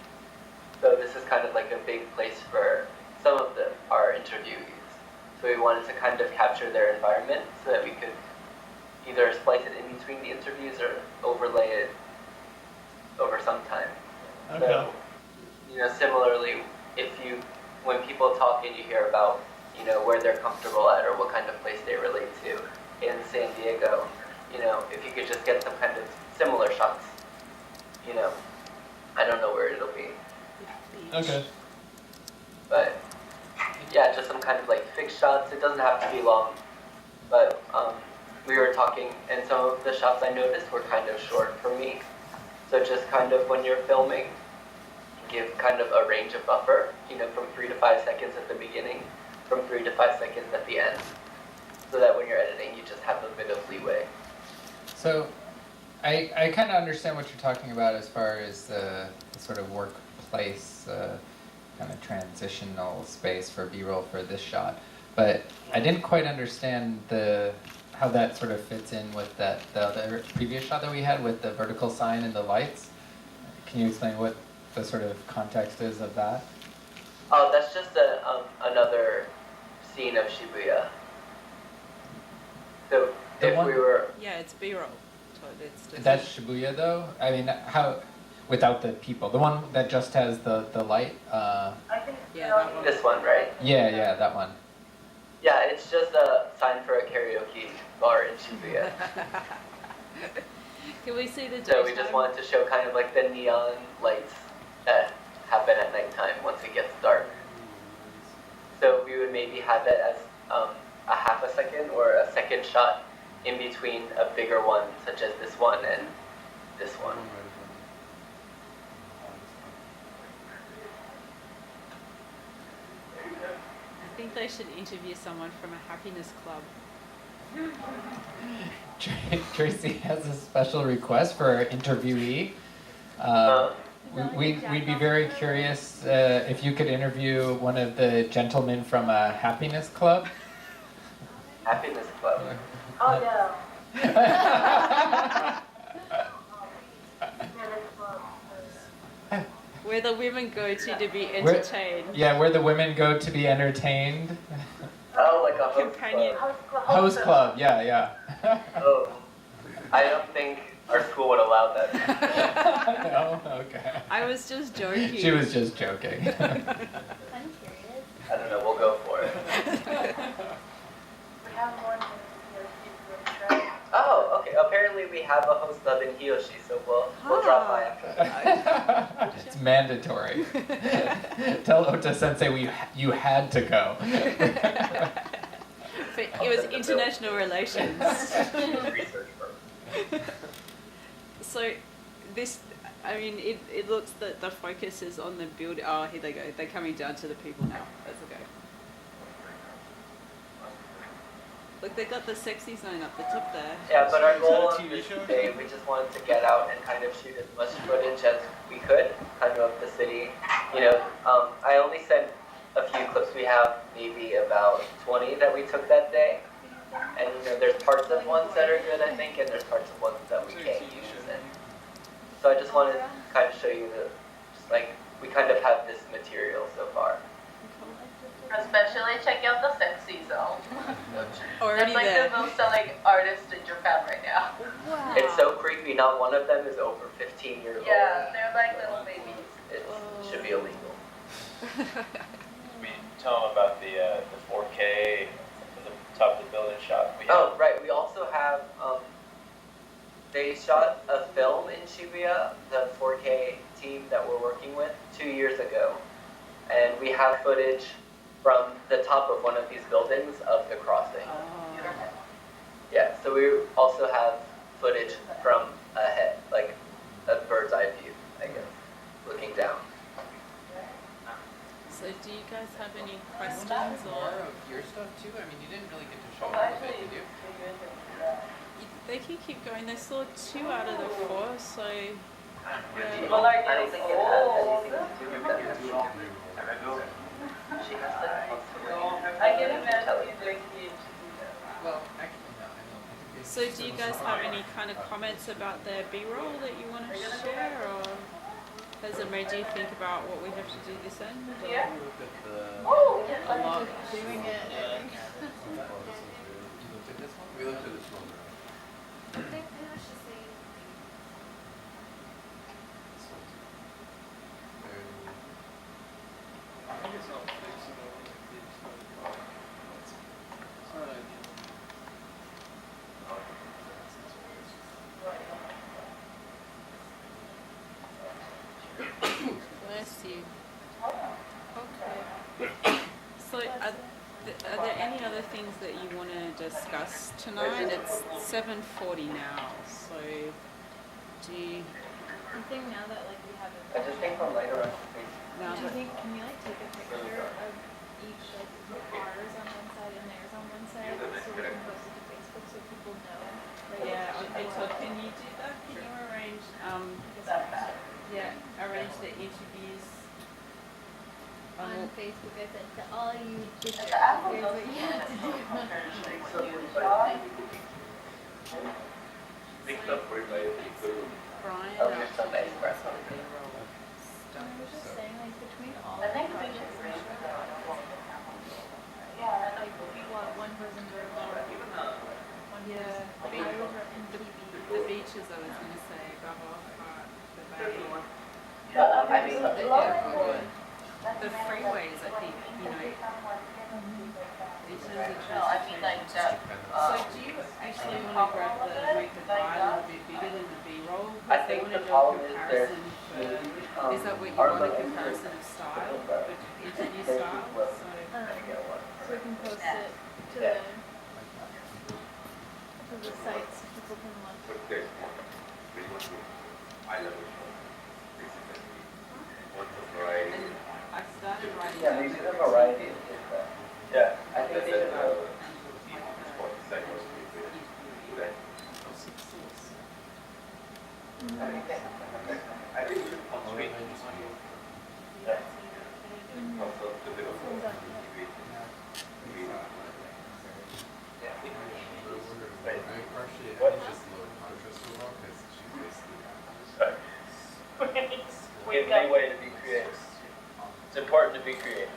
Speaker 4: So this is kind of like a big place for some of our interviewees. So we wanted to kind of capture their environment so that we could either splice it in between the interviews or overlay it over some time.
Speaker 12: Okay.
Speaker 4: So, you know, similarly, when people talk and you hear about, you know, where they're comfortable at or what kind of place they relate to in San Diego, you know, if you could just get some kind of similar shots, you know, I don't know where it'll be,
Speaker 12: Okay.
Speaker 4: but yeah, just some kind of like fixed shots. It doesn't have to be long, but we were talking, and some of the shots I noticed were kind of short for me. So just kind of when you're filming, give kind of a range of buffer, from 3 to 5 seconds at the beginning, from 3 to 5 seconds at the end, so that when you're editing, you just have a bit of leeway.
Speaker 8: So, I kind of understand what you're talking about as far as the sort of workplace kind of transitional space for B-roll for this shot, but I didn't quite understand how that sort of fits in with the other previous shot that we had with the vertical sign and the lights. Can you explain what the sort of context is of that?
Speaker 4: Oh, that's just another scene of Shibuya. So if we were...
Speaker 11: Yeah, it's B-roll. So
Speaker 8: That's Shibuya though? I mean, how, without the people? The one that just has the light?
Speaker 3: I think
Speaker 11: that one.
Speaker 4: This one, right?
Speaker 8: Yeah, that one.
Speaker 4: Yeah, it's just a sign for a karaoke bar in Shibuya.
Speaker 11: Can we see the
Speaker 4: So we just wanted to show kind of like the neon lights that happen at nighttime once it gets dark. So we would maybe have it as a half a second or a second shot in between a bigger one, such as this one and this one.
Speaker 11: I think they should interview someone from a happiness club.
Speaker 8: Tracy has a special request for our interviewee. We'd be very curious if you could interview one of the gentlemen from a happiness club.
Speaker 4: Happiness club.
Speaker 3: Oh yeah.
Speaker 11: Where the women go to be entertained.
Speaker 8: Where the women go to be entertained.
Speaker 4: Oh, like a host
Speaker 11: Companion.
Speaker 4: club.
Speaker 8: Host club, yeah.
Speaker 4: Oh, I don't think our school would allow that.
Speaker 8: No? Okay.
Speaker 11: I was just joking.
Speaker 8: She was just joking.
Speaker 5: I'm curious.
Speaker 4: I don't know, we'll go for it.
Speaker 3: We have more than here.
Speaker 4: Oh, okay. Apparently we have a host club in Hiyoshi, so we'll drop by after that.
Speaker 8: It's mandatory. Tell Ota Sensei you had to go.
Speaker 11: But it was international relations.
Speaker 4: Research firm.
Speaker 11: So this, I mean, it looks that the focus is on the build. Oh, here they go. They're coming down to the people now. Let's go. Look, they got the sexy zone up the top there.
Speaker 4: Yeah, but our goal on this day, we just wanted to get out and kind of shoot as much footage as we could, kind of the city. I only sent a few clips. We have maybe about 20 that we took that day. And there's parts of ones that are good, I think, and there's parts of ones that we can't use. And so I just wanted to kind of show you we kind of have this material so far.
Speaker 3: Especially check out the sexy zone.
Speaker 11: Already
Speaker 3: That's
Speaker 11: there.
Speaker 3: the most selling artist in Japan right now.
Speaker 5: Wow.
Speaker 4: It's so creepy. Not one of them is over 15 years old.
Speaker 3: Yeah, they're like little babies.
Speaker 4: It should be illegal.
Speaker 1: We tell them about the 4K from the top of the building shot.
Speaker 4: Oh, right. We also have, they shot a film in Shibuya, the 4K team that we're working with, 2 years ago. And we have footage from the top of one of these buildings of the crossing. Yeah, so we also have footage from ahead, like a bird's eye view, I guess, looking down.
Speaker 11: So do you guys have any questions
Speaker 8: More
Speaker 11: or?
Speaker 8: of your stuff too? I mean, you didn't really get to show all of it, did you?
Speaker 11: They can keep going. They saw 2 out of the 4, so. Yeah.
Speaker 3: Well, like,
Speaker 4: I don't think it has anything to do with that. She has to.
Speaker 3: I can imagine you doing PhD.
Speaker 8: Well, actually, no. I mean,
Speaker 11: So do you guys have any kind of comments about their B-roll that you want to share, or has it made you think about what we have to do this end? Or?
Speaker 3: Yeah.
Speaker 8: look at the.
Speaker 3: Oh, yes,
Speaker 11: A lot.
Speaker 5: Doing it.
Speaker 8: You looked at this one?
Speaker 14: We looked at this one.
Speaker 5: I think pretty much the same.
Speaker 12: I guess I'll fix it over like this. It's not ideal.
Speaker 11: Bless you. Okay. So Are there any other things that you want to discuss tonight? It's 7:40 now, so do you?
Speaker 6: I think now that like we have it.
Speaker 4: I just think from later on.
Speaker 11: No,
Speaker 6: Do you think can we like take a picture of each like ours on one side and theirs on one side so we can post it to Facebook so people know? Like,
Speaker 11: yeah, okay, so can you do that? Can you arrange, arrange the interviews
Speaker 6: on Facebook, I said to all you just here's
Speaker 3: Apple
Speaker 6: what you have to do.
Speaker 13: Mixed up for my people.
Speaker 11: Brian?
Speaker 4: Oh, you're so nice, Brett.
Speaker 6: I was just saying like between all
Speaker 3: I
Speaker 6: the
Speaker 3: think we
Speaker 6: projects
Speaker 3: should
Speaker 6: and
Speaker 3: read
Speaker 6: yeah, like what one person wrote about one
Speaker 11: Yeah.
Speaker 6: person. I was in TV.
Speaker 11: The beaches, I was going to say, Gulf Park, the bay.
Speaker 4: I mean,
Speaker 11: The freeways, I think, you know, in terms of
Speaker 3: No, I mean like that.
Speaker 11: So do you actually want to grab make the file a little bit bigger than the B-roll?
Speaker 4: I
Speaker 11: They
Speaker 4: think
Speaker 11: want to
Speaker 4: the
Speaker 11: do a
Speaker 4: problem is there's
Speaker 11: comparison for, is that what you
Speaker 4: our
Speaker 11: want, a
Speaker 4: limit
Speaker 11: comparison of style, but interview style? So
Speaker 6: So we can post it to the site so people can look.
Speaker 11: and I started writing
Speaker 4: yeah,
Speaker 11: down
Speaker 4: maybe
Speaker 11: the
Speaker 4: the variety is that. Yeah, I think they should have.
Speaker 13: I think you should concentrate on also the bit of
Speaker 1: Give leeway to be creative. It's important to be creative.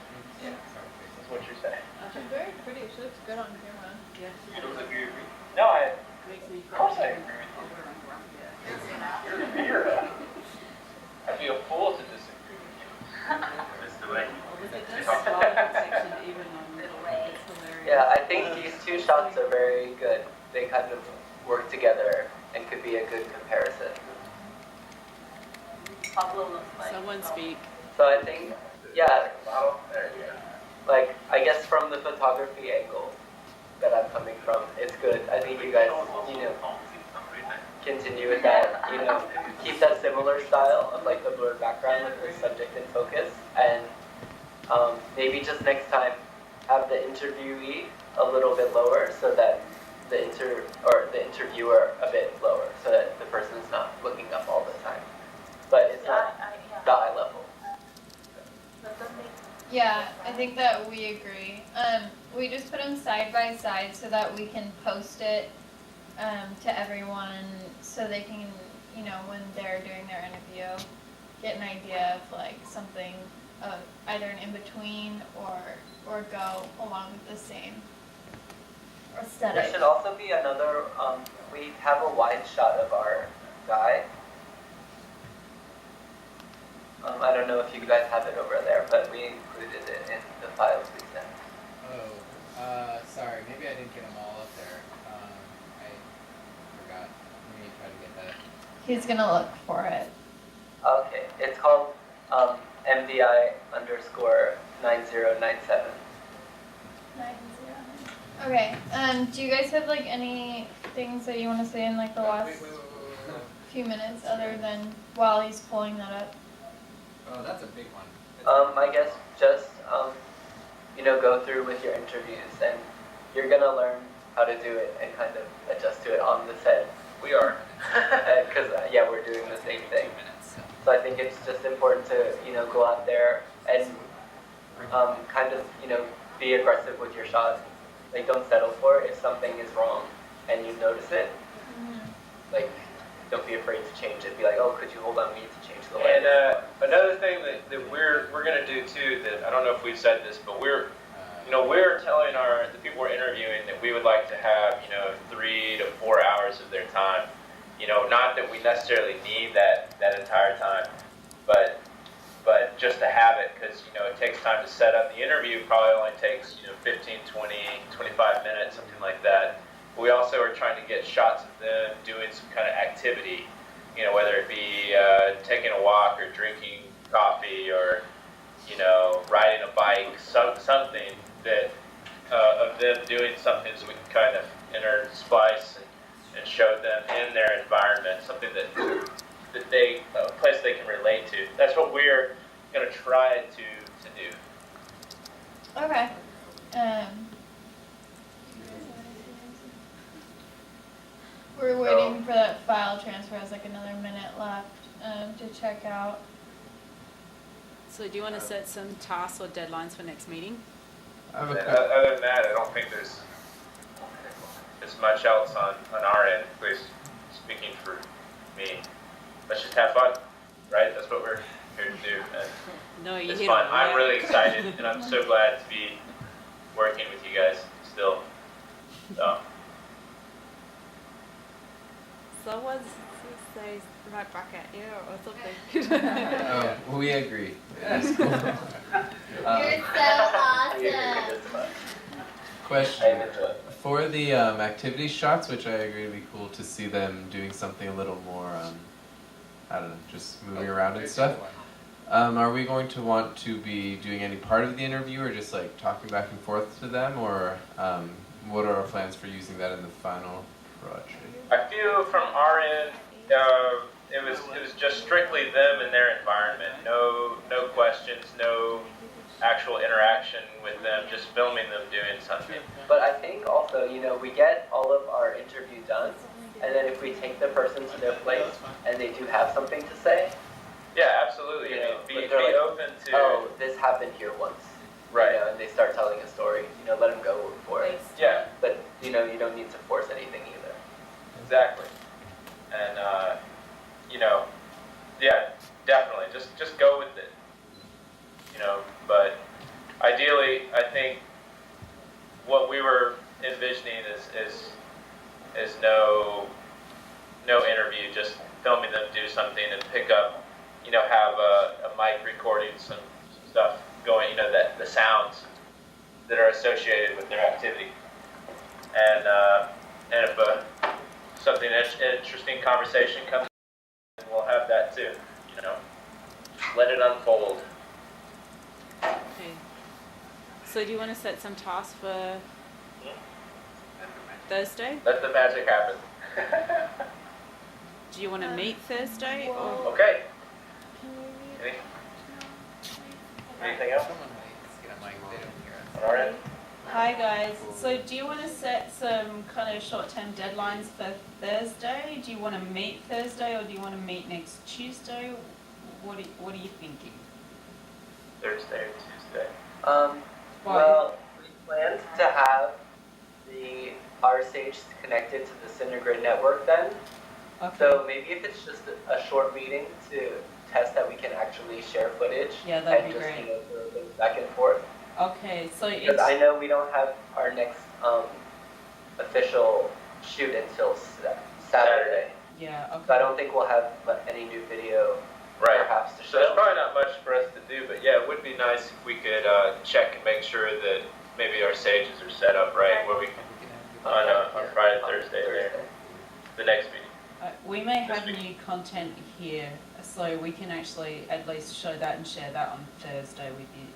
Speaker 4: Yeah.
Speaker 1: That's what you're saying.
Speaker 6: She's very pretty. She looks good on camera.
Speaker 11: Yeah.
Speaker 1: You don't agree with me? No,
Speaker 11: Makes me
Speaker 1: of course I agree with you. You're the beer. I'd be a fool to disagree with you.
Speaker 13: That's the way.
Speaker 11: With the dust protection even on it's hilarious.
Speaker 4: Yeah, I think these two shots are very good. They kind of work together and could be a good comparison.
Speaker 3: Pablo looks like.
Speaker 11: Someone speak.
Speaker 4: So I think, yeah, like, I guess from the photography angle that I'm coming from, it's good. I think you guys, continue with that, keep that similar style of like the blurred background with the subject in focus, and maybe just next time have the interviewee a little bit lower so that the interviewer a bit lower so that the person's not looking up all the time. But it's not the eye level.
Speaker 6: Yeah, I think that we agree. We just put them side by side so that we can post it to everyone so they can, when they're doing their interview, get an idea of like something either an in-between or go along with the same aesthetic.
Speaker 4: There should also be another, we have a wide shot of our guy. I don't know if you guys have it over there, but we included it in the files we sent.
Speaker 8: Oh, sorry, maybe I didn't get them all up there. I forgot. Let me try to get that.
Speaker 6: He's gonna look for it.
Speaker 4: Okay, it's called MVI_9097.
Speaker 6: Okay. Do you guys have like any things that you want to say in like the last few minutes other than while he's pulling that up?
Speaker 8: Oh, that's a big one.
Speaker 4: I guess just, go through with your interviews, and you're gonna learn how to do it and kind of adjust to it on the set.
Speaker 1: We are.
Speaker 4: Because, we're doing the same thing. So I think it's just important to, go out there and kind of, be aggressive with your shots. Like, don't settle for it. If something is wrong and you notice it, like, don't be afraid to change it. Be like, oh, could you hold on, we need to change the lens.
Speaker 1: And another thing that we're gonna do too, that I don't know if we've said this, but we're telling the people we're interviewing that we would like to have 3 to 4 hours of their time. Not that we necessarily need that entire time, but just to have it, because it takes time to set up. The interview probably only takes 15, 20, 25 minutes, something like that. We also are trying to get shots of them doing some kind of activity, whether it be taking a walk or drinking coffee or riding a bike, something that of them doing something so we can kind of intersplice and show them in their environment something that they a place they can relate to. That's what we're going to try to do.
Speaker 6: Okay. We're waiting for that file transfer. Has like another minute left to check out.
Speaker 11: So do you want to set some tasks or deadlines for next meeting?
Speaker 1: Other than that, I don't think there's much else on our end, at least speaking for me. Let's just have fun, right? That's what we're here to do. And
Speaker 11: No, you
Speaker 1: it's
Speaker 11: hit
Speaker 1: fun.
Speaker 11: it,
Speaker 1: I'm
Speaker 11: yeah.
Speaker 1: really excited, and I'm so glad to be working with you guys still.
Speaker 11: So what's say right back at you or something?
Speaker 2: Oh, we agree. That's cool.
Speaker 5: You're so awesome.
Speaker 2: Question. For the activity shots, which I agree would be cool to see them doing something a little more, I don't know, just moving around and stuff. Are we going to want to be doing any part of the interview or just like talking back and forth to them, or what are our plans for using that in the final project?
Speaker 1: I feel from our end, it was just strictly them and their environment. No questions, no actual interaction with them, just filming them doing something.
Speaker 4: But I think also, we get all of our interview done, and then if we take the person to their place and they do have something to say,
Speaker 1: yeah, absolutely. Be open to.
Speaker 4: Oh, this happened here once.
Speaker 1: Right.
Speaker 4: And they start telling a story. Let them go for it.
Speaker 1: Yeah.
Speaker 4: But you don't need to force anything either.
Speaker 1: Exactly. And yeah, definitely. Just go with it. But ideally, I think what we were envisioning is no interview, just filming them do something and pick up, have a mic recording some stuff going, that the sounds that are associated with their activity. And if something interesting conversation comes, we'll have that too. Let it unfold.
Speaker 11: Okay. So do you want to set some tasks for Thursday?
Speaker 1: Let the magic happen.
Speaker 11: Do you want to meet Thursday or?
Speaker 1: Okay. Anything else? On our end?
Speaker 7: Hi guys. So do you want to set some kind of short-term deadlines for Thursday? Do you want to meet Thursday or do you want to meet next Tuesday? What are you thinking?
Speaker 1: Thursday or Tuesday?
Speaker 4: Well, we planned to have our stage connected to the Cinegrid network then.
Speaker 7: Okay.
Speaker 4: So maybe if it's just a short meeting to test that we can actually share footage.
Speaker 7: Yeah, that'd be
Speaker 4: and just,
Speaker 7: great.
Speaker 4: throw things back and forth.
Speaker 7: Okay, so
Speaker 4: Because
Speaker 7: it's
Speaker 4: I know we don't have our next official shoot until Saturday.
Speaker 7: yeah,
Speaker 4: So I
Speaker 7: okay.
Speaker 4: don't think we'll have any new video
Speaker 1: Right.
Speaker 4: perhaps to
Speaker 1: So there's
Speaker 4: show.
Speaker 1: probably not much for us to do, but yeah, it would be nice if we could check and make sure that maybe our stages are set up right, where we can on Friday, Thursday, there, the next meeting.
Speaker 7: We may
Speaker 1: This
Speaker 7: have
Speaker 1: week.
Speaker 7: new content here, so we can actually at least show that and share that on Thursday with you,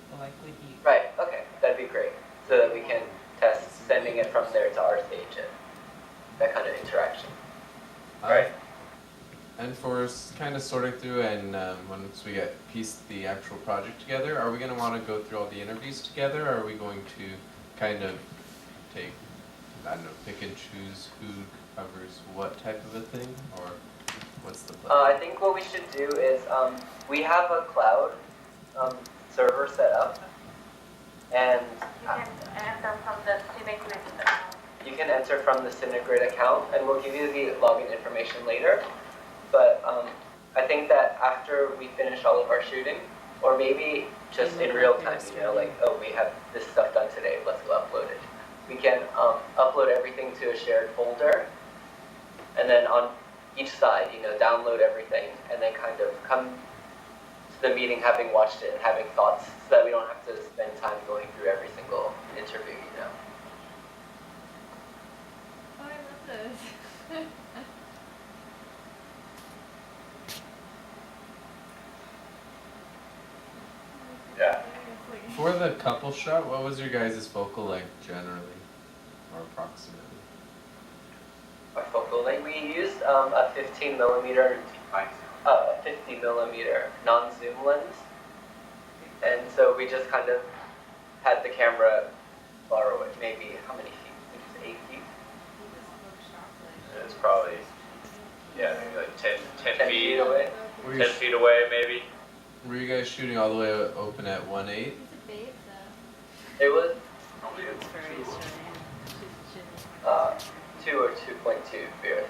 Speaker 4: Right, okay, that'd be great. So that we can test sending it from there to our stage and that kind of interaction.
Speaker 1: Right.
Speaker 2: And for kind of sorting through and once we get pieced the actual project together, are we going to want to go through all the interviews together, or are we going to kind of take, I don't know, pick and choose who covers what type of a thing, or what's the plan?
Speaker 4: I think what we should do is we have a cloud server set up, and
Speaker 3: You can enter from the Cinegrid account.
Speaker 4: you can enter from the Cinegrid account, and we'll give you the login information later. But I think that after we finish all of our shooting, or maybe just in real time, like, oh, we have this stuff done today, let's go upload it. We can upload everything to a shared folder, and then on each side, download everything, and then kind of come to the meeting having watched it and having thoughts, so that we don't have to spend time going through every single interview,
Speaker 5: Oh, I love this.
Speaker 1: Yeah.
Speaker 2: for the couple shot, what was your guys' focal length generally, or approximately?
Speaker 4: Our focal length, we used a 15 millimeter, 50 millimeter non-zoom lens, and so we just kind of had the camera far away, maybe how many feet? Maybe 8 feet.
Speaker 1: It's probably, yeah, maybe like 10 feet
Speaker 4: away.
Speaker 1: 10 feet away, maybe.
Speaker 2: Were you guys shooting all the way open at 1.8?
Speaker 4: It was
Speaker 11: It's very Australian.
Speaker 4: 2 or 2.2 beer.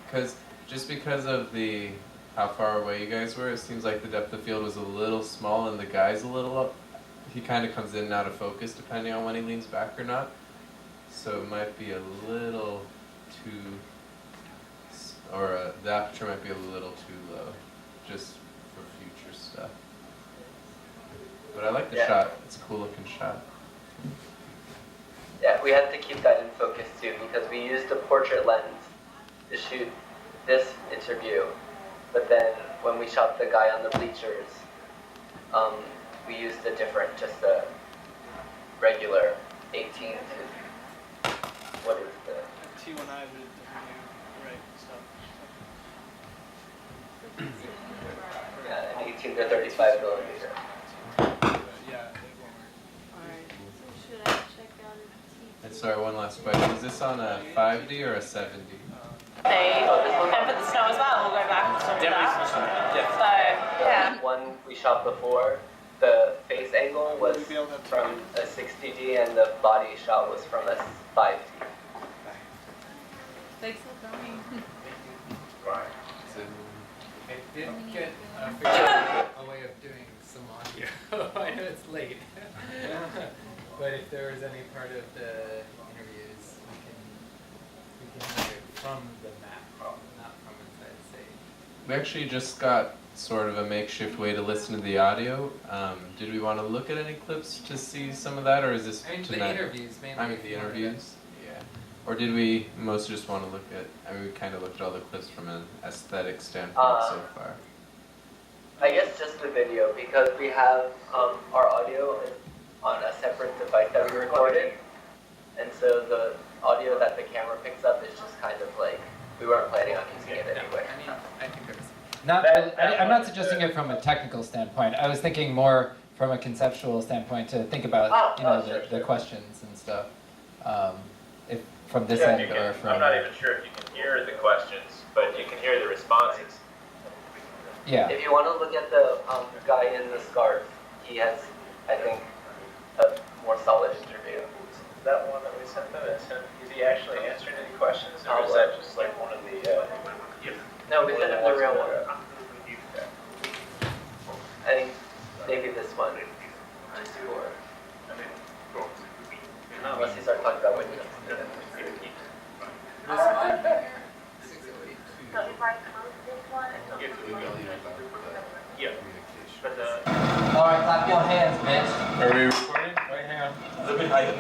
Speaker 2: Because of the how far away you guys were, it seems like the depth of field was a little small and the guy's a little up. He kind of comes in and out of focus depending on when he leans back or not. So it might be a little too, the aperture might be a little too low, just for future stuff. But I like the shot. It's a cool looking shot.
Speaker 4: Yeah, we had to keep that in focus too because we used a portrait lens to shoot this interview. But then when we shot the guy on the bleachers, we used just a regular 18 to, what is the?
Speaker 12: T1I would right, so.
Speaker 4: Yeah, an 18 to 35 millimeter.
Speaker 12: Yeah.
Speaker 5: Should I check out a
Speaker 2: And sorry, one last question. Is this on a 5D or a 7D?
Speaker 14: And for the snow as well, we'll go back and sort of that. So, yeah.
Speaker 4: One we shot before, the face angle was from a 60D and the body shot was from a 5D.
Speaker 11: Thanks for coming.
Speaker 1: Right.
Speaker 8: I did get a way of doing some audio. I know it's late. But if there was any part of the interviews, we can hear it from the map, not from inside the stage.
Speaker 2: We actually just got sort of a makeshift way to listen to the audio. Did we want to look at any clips to see some of that, or is this
Speaker 8: The
Speaker 2: tonight?
Speaker 8: interviews mainly.
Speaker 2: I mean, the interviews. Yeah. Or did we most just want to look at? I mean, we kind of looked at all the clips from an aesthetic standpoint so far.
Speaker 4: I guess just the video because we have our audio is on a separate device that we recorded, and so the audio that the camera picks up is just kind of like we weren't planning on using it anyway.
Speaker 8: I mean, I think there's I'm not suggesting it from a technical standpoint. I was thinking more from a conceptual standpoint to think about the questions and stuff. If from this end or from.
Speaker 1: I'm not even sure if you can hear the questions, but you can hear the responses.
Speaker 8: Yeah.
Speaker 4: If you want to look at the guy in the scarf, he has, I think, a more solid interview.
Speaker 1: That one that we sent them, is he actually answering any questions, or is that just like one of the?
Speaker 4: No, we sent him the real one. I think maybe this one. Just for. Unless he starts talking about what he does.
Speaker 1: Yeah.
Speaker 14: All right, clap your hands, bitch.
Speaker 2: Are we recording?
Speaker 14: Right here. A little bit higher.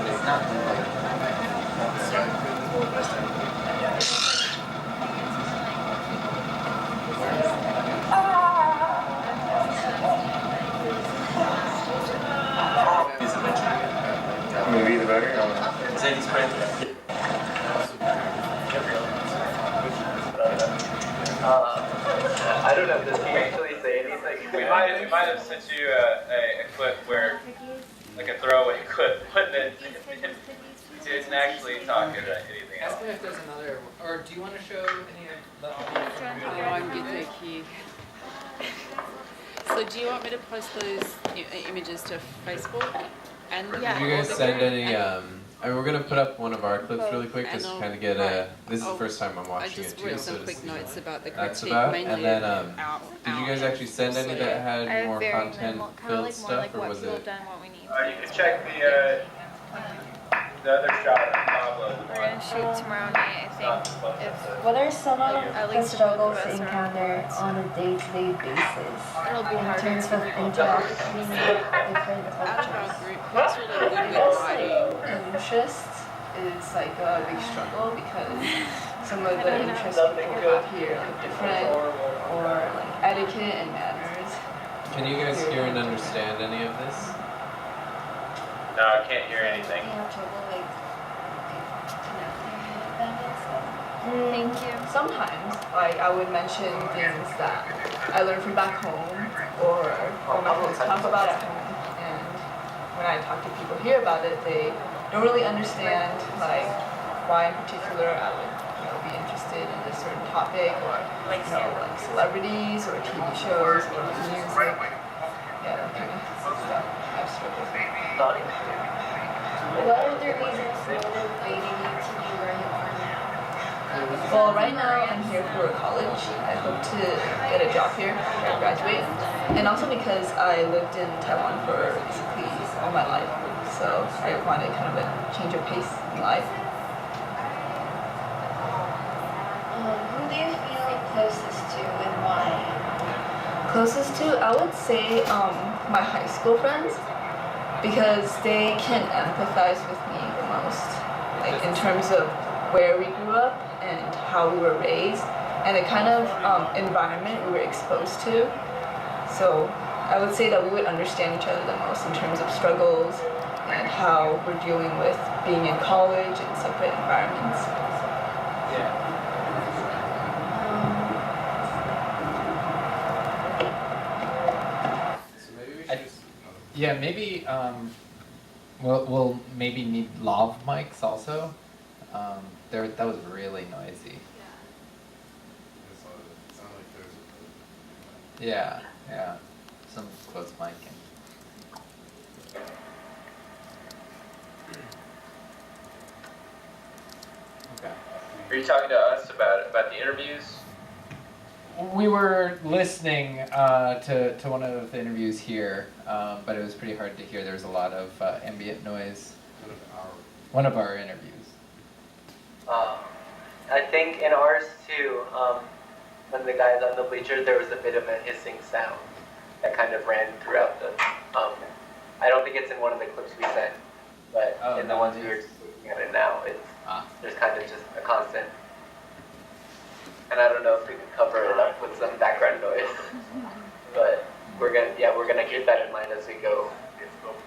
Speaker 8: It's not.
Speaker 1: Maybe the better.
Speaker 14: Zane's friend.
Speaker 4: I don't know, does he actually say anything?
Speaker 1: We might have sent you a clip where, like a throwaway clip, but then he didn't actually talk about anything else.
Speaker 8: Ask him if there's another, or do you want to show any of the audio from
Speaker 11: Oh, I'm good, thank you. So do you want me to post those images to Facebook? And
Speaker 2: Did you guys send any? I mean, we're gonna put up one of our clips really quick, just to kind of get a. This is the first time I'm watching it too,
Speaker 11: I just wrote
Speaker 2: so
Speaker 11: some quick notes about the
Speaker 2: that's
Speaker 11: critique,
Speaker 2: about.
Speaker 11: mainly
Speaker 2: And then,
Speaker 11: out.
Speaker 2: did you guys actually send any that had more content-filled stuff, or was it?
Speaker 1: You can check the other shot of Pablo.
Speaker 6: We're gonna shoot tomorrow night, I think.
Speaker 9: What are some of
Speaker 6: At
Speaker 9: the
Speaker 6: least
Speaker 9: struggles
Speaker 6: both of us
Speaker 9: you
Speaker 6: are
Speaker 9: encounter on a day-to-day basis
Speaker 6: It'll be
Speaker 9: in
Speaker 6: harder
Speaker 9: terms
Speaker 6: to
Speaker 9: of interacting with different
Speaker 11: Out of our
Speaker 9: cultures?
Speaker 11: group, who's really good with writing?
Speaker 15: Interest is like a big struggle because some of the interests people have here are like different, or like etiquette and manners.
Speaker 2: Can you guys hear and understand any of this?
Speaker 1: No, I can't hear anything.
Speaker 9: You have trouble like connecting with them and stuff?
Speaker 6: Thank you.
Speaker 15: Sometimes, like, I would mention things that I learned from back home or my parents talk about at home. And when I talk to people here about it, they don't really understand, like, why in particular I would, be interested in this certain topic or, like celebrities or TV shows or music. Yeah, that kind of stuff I've struggled with.
Speaker 9: What are the reasons motivating you to be where you are now?
Speaker 15: Well, right now I'm here for college. I hope to get a job here after I graduate. And also because I lived in Taiwan for basically all my life. So I wanted kind of a change of pace in life.
Speaker 9: Who do you feel closest to and why?
Speaker 15: Closest to, I would say my high school friends, because they can empathize with me the most, like in terms of where we grew up and how we were raised and the kind of environment we were exposed to. So I would say that we would understand each other the most in terms of struggles and how we're dealing with being in college in separate environments.
Speaker 2: Yeah.
Speaker 8: Yeah, maybe we'll maybe need lav mics also. That was really noisy. Yeah, yeah. Some close mic. Okay.
Speaker 1: Are you talking to us about the interviews?
Speaker 8: We were listening to one of the interviews here, but it was pretty hard to hear. There was a lot of ambient noise. One of our interviews.
Speaker 4: I think in ours too, when the guys on the bleachers, there was a bit of a hissing sound that kind of ran throughout the. I don't think it's in one of the clips we sent, but in the ones we were just looking at it now, it's there's kind of just a constant. And I don't know if we could cover it up with some background noise, but we're gonna keep that in mind as we go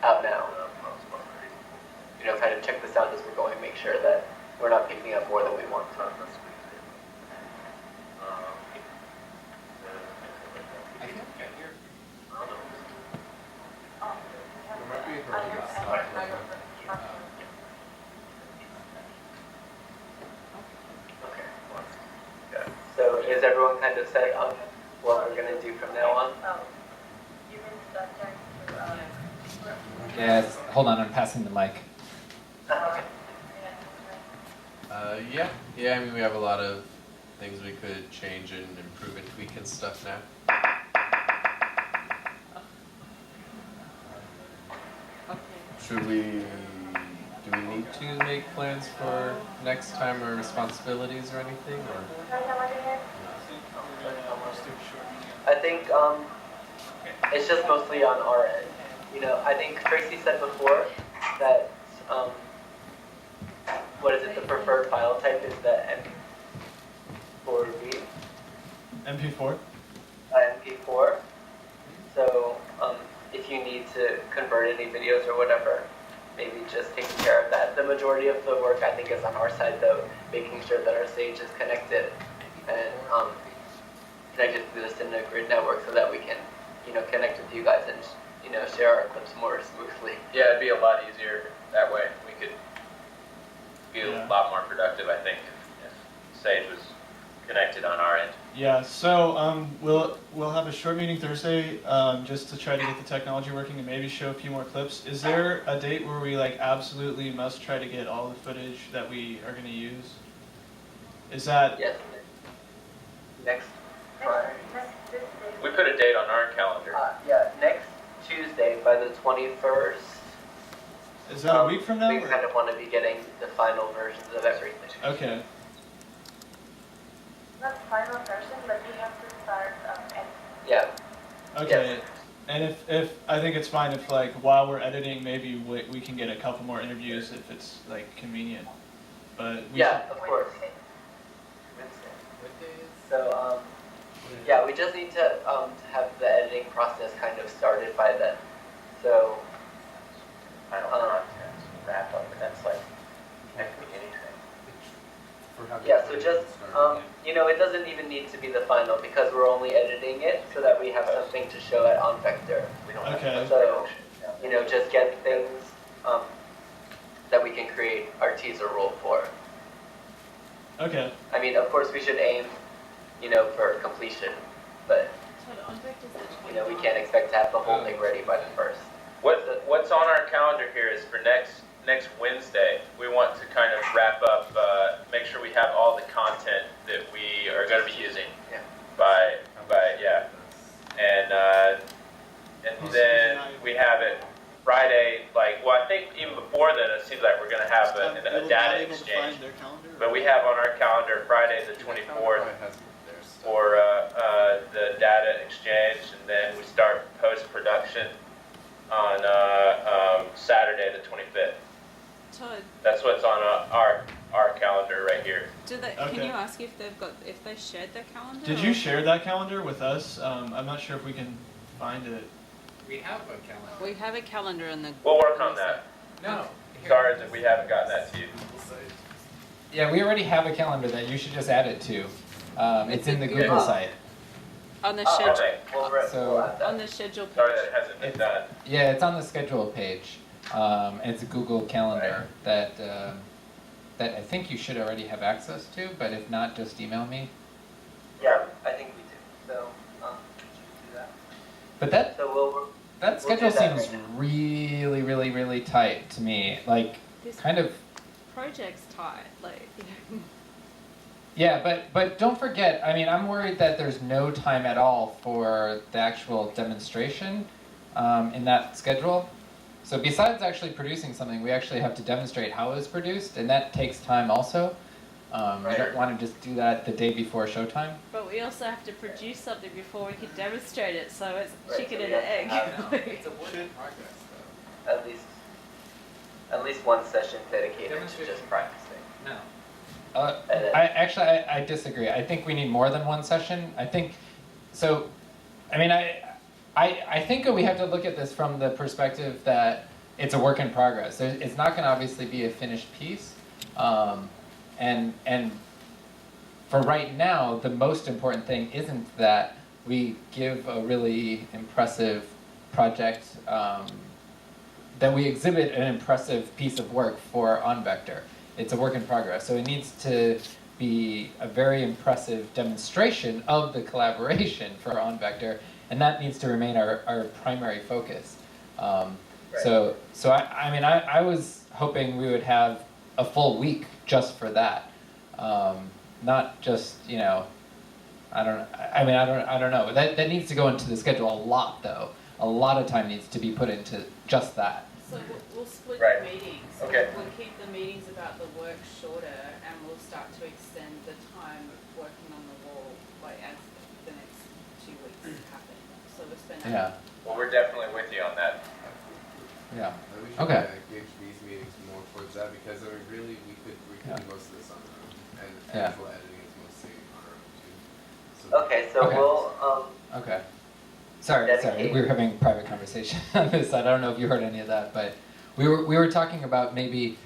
Speaker 4: out now. Kind of check the sound as we're going, make sure that we're not picking up more than we want to. So is everyone kind of set on what we're going to do from now on?
Speaker 8: Yes, hold on, I'm passing the mic.
Speaker 2: Yeah, I mean, we have a lot of things we could change and improve and tweak and stuff now. Do we need to make plans for next time or responsibilities or anything? Or?
Speaker 4: I think it's just mostly on our end. I think Tracy said before that what is it? The preferred file type is the MP4V.
Speaker 12: MP4.
Speaker 4: MP4. So if you need to convert any videos or whatever, maybe just taking care of that. The majority of the work I think is on our side though, making sure that our stage is connected and connected to the Cinna grid network so that we can, connect with you guys and, share our clips more smoothly.
Speaker 1: Yeah, it'd be a lot easier that way. We could be a lot more productive, I think, if Sage was connected on our end.
Speaker 12: Yeah, so we'll have a short meeting Thursday just to try to get the technology working and maybe show a few more clips. Is there a date where we absolutely must try to get all the footage that we are going to use? Is that?
Speaker 4: Yes. Next Friday.
Speaker 1: We put a date on our calendar.
Speaker 4: Yeah, next Tuesday by the 21st.
Speaker 12: Is that a week from now?
Speaker 4: We kind of want to be getting the final versions of everything.
Speaker 12: Okay.
Speaker 3: Not final version, but we have to start editing.
Speaker 4: Yeah.
Speaker 12: Okay. Yes. And if I think it's fine if while we're editing, maybe we can get a couple more interviews if it's convenient. But
Speaker 4: of course. So Yeah, we just need to have the editing process kind of started by then. So,
Speaker 1: Final content wrap up, and that's like, that could be anything.
Speaker 4: yeah, so just, it doesn't even need to be the final because we're only editing it so that we have something to show at On Vector.
Speaker 12: Okay.
Speaker 4: So, just get things that we can create our teaser role for.
Speaker 12: Okay.
Speaker 4: I mean, of course, we should aim, for completion, but, we can't expect to have the whole thing ready by the first.
Speaker 1: What's on our calendar here is for next Wednesday, we want to kind of wrap up, make sure we have all the content that we are going to be using.
Speaker 4: Yeah.
Speaker 1: By yeah. And then we have it Friday, I think even before then, it seems like we're going to have a data exchange. But we have on our calendar Friday the 24th for the data exchange, and then we start post-production on Saturday the 25th.
Speaker 11: Todd,
Speaker 1: That's what's on our calendar right here.
Speaker 11: can you ask if they shared their calendar?
Speaker 12: Did you share that calendar with us? I'm not sure if we can find it.
Speaker 8: We have a calendar.
Speaker 11: We have a calendar in the.
Speaker 1: We'll work on that.
Speaker 8: No.
Speaker 1: Sorry that we haven't gotten that to you.
Speaker 8: Yeah, we already have a calendar that you should just add it to. It's in the Google site.
Speaker 11: On the schedule.
Speaker 1: Okay.
Speaker 8: So,
Speaker 11: on the schedule page.
Speaker 1: Sorry that it hasn't been done.
Speaker 8: yeah, it's on the schedule page. And it's a Google calendar that I think you should already have access to, but if not, just email me.
Speaker 4: Yeah, I think we do. So, should we do that?
Speaker 8: But that
Speaker 4: So
Speaker 8: that schedule
Speaker 4: do that
Speaker 8: seems
Speaker 4: right now.
Speaker 8: really, really, really tight to me. Like,
Speaker 11: This
Speaker 8: kind of.
Speaker 11: project's tight,
Speaker 8: Yeah, but don't forget, I mean, I'm worried that there's no time at all for the actual demonstration in that schedule. So besides actually producing something, we actually have to demonstrate how it was produced, and that takes time also. You don't want to just do that the day before showtime.
Speaker 11: But we also have to produce something before we can demonstrate it, so it's
Speaker 4: Right,
Speaker 11: chicken
Speaker 4: so
Speaker 11: and
Speaker 4: we
Speaker 11: egg.
Speaker 4: have to
Speaker 8: It's a work in progress, though.
Speaker 4: At least one session dedicated to just practicing.
Speaker 8: No.
Speaker 4: And then-
Speaker 8: I disagree. I think we need more than one session. I think, so, I mean, I think we have to look at this from the perspective that it's a work in progress. It's not going to obviously be a finished piece. And for right now, the most important thing isn't that we give a really impressive project, that we exhibit an impressive piece of work for OnVector. It's a work in progress. So it needs to be a very impressive demonstration of the collaboration for OnVector, and that needs to remain our primary focus. So I mean, I was hoping we would have a full week just for that, not just, I don't know. That needs to go into the schedule a lot, though. A lot of time needs to be put into just that.
Speaker 11: So we'll split
Speaker 1: Right.
Speaker 11: the meetings.
Speaker 1: Okay.
Speaker 11: We'll keep the meetings about the work shorter, and we'll start to extend the time of working on the wall, as the next 2 weeks happen. So we'll spend.
Speaker 8: Yeah.
Speaker 1: Well, we're definitely with you on that.
Speaker 8: Yeah.
Speaker 2: We should
Speaker 8: Okay.
Speaker 2: gauge these meetings more towards that because I mean, really we could
Speaker 8: Yeah.
Speaker 2: do most of this on our own, and
Speaker 8: Yeah.
Speaker 2: actual editing is mostly on our own too. So
Speaker 4: Okay, so
Speaker 8: Okay.
Speaker 4: we'll
Speaker 8: Okay. Sorry, we were having a private conversation on this. I don't know if you heard any of that, but we were talking about maybe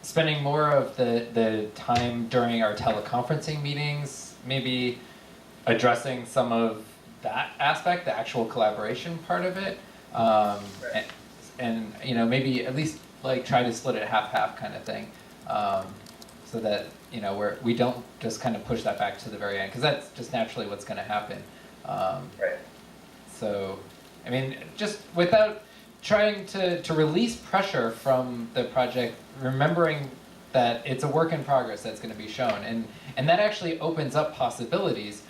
Speaker 8: spending more of the time during our teleconferencing meetings, maybe addressing some of that aspect, the actual collaboration part of it, and maybe at least try to split it half kind of thing, so that we don't just kind of push that back to the very end, because that's just naturally what's going to happen.
Speaker 4: Right.
Speaker 8: So, I mean, just without trying to release pressure from the project, remembering that it's a work in progress that's going to be shown, and that actually opens up possibilities,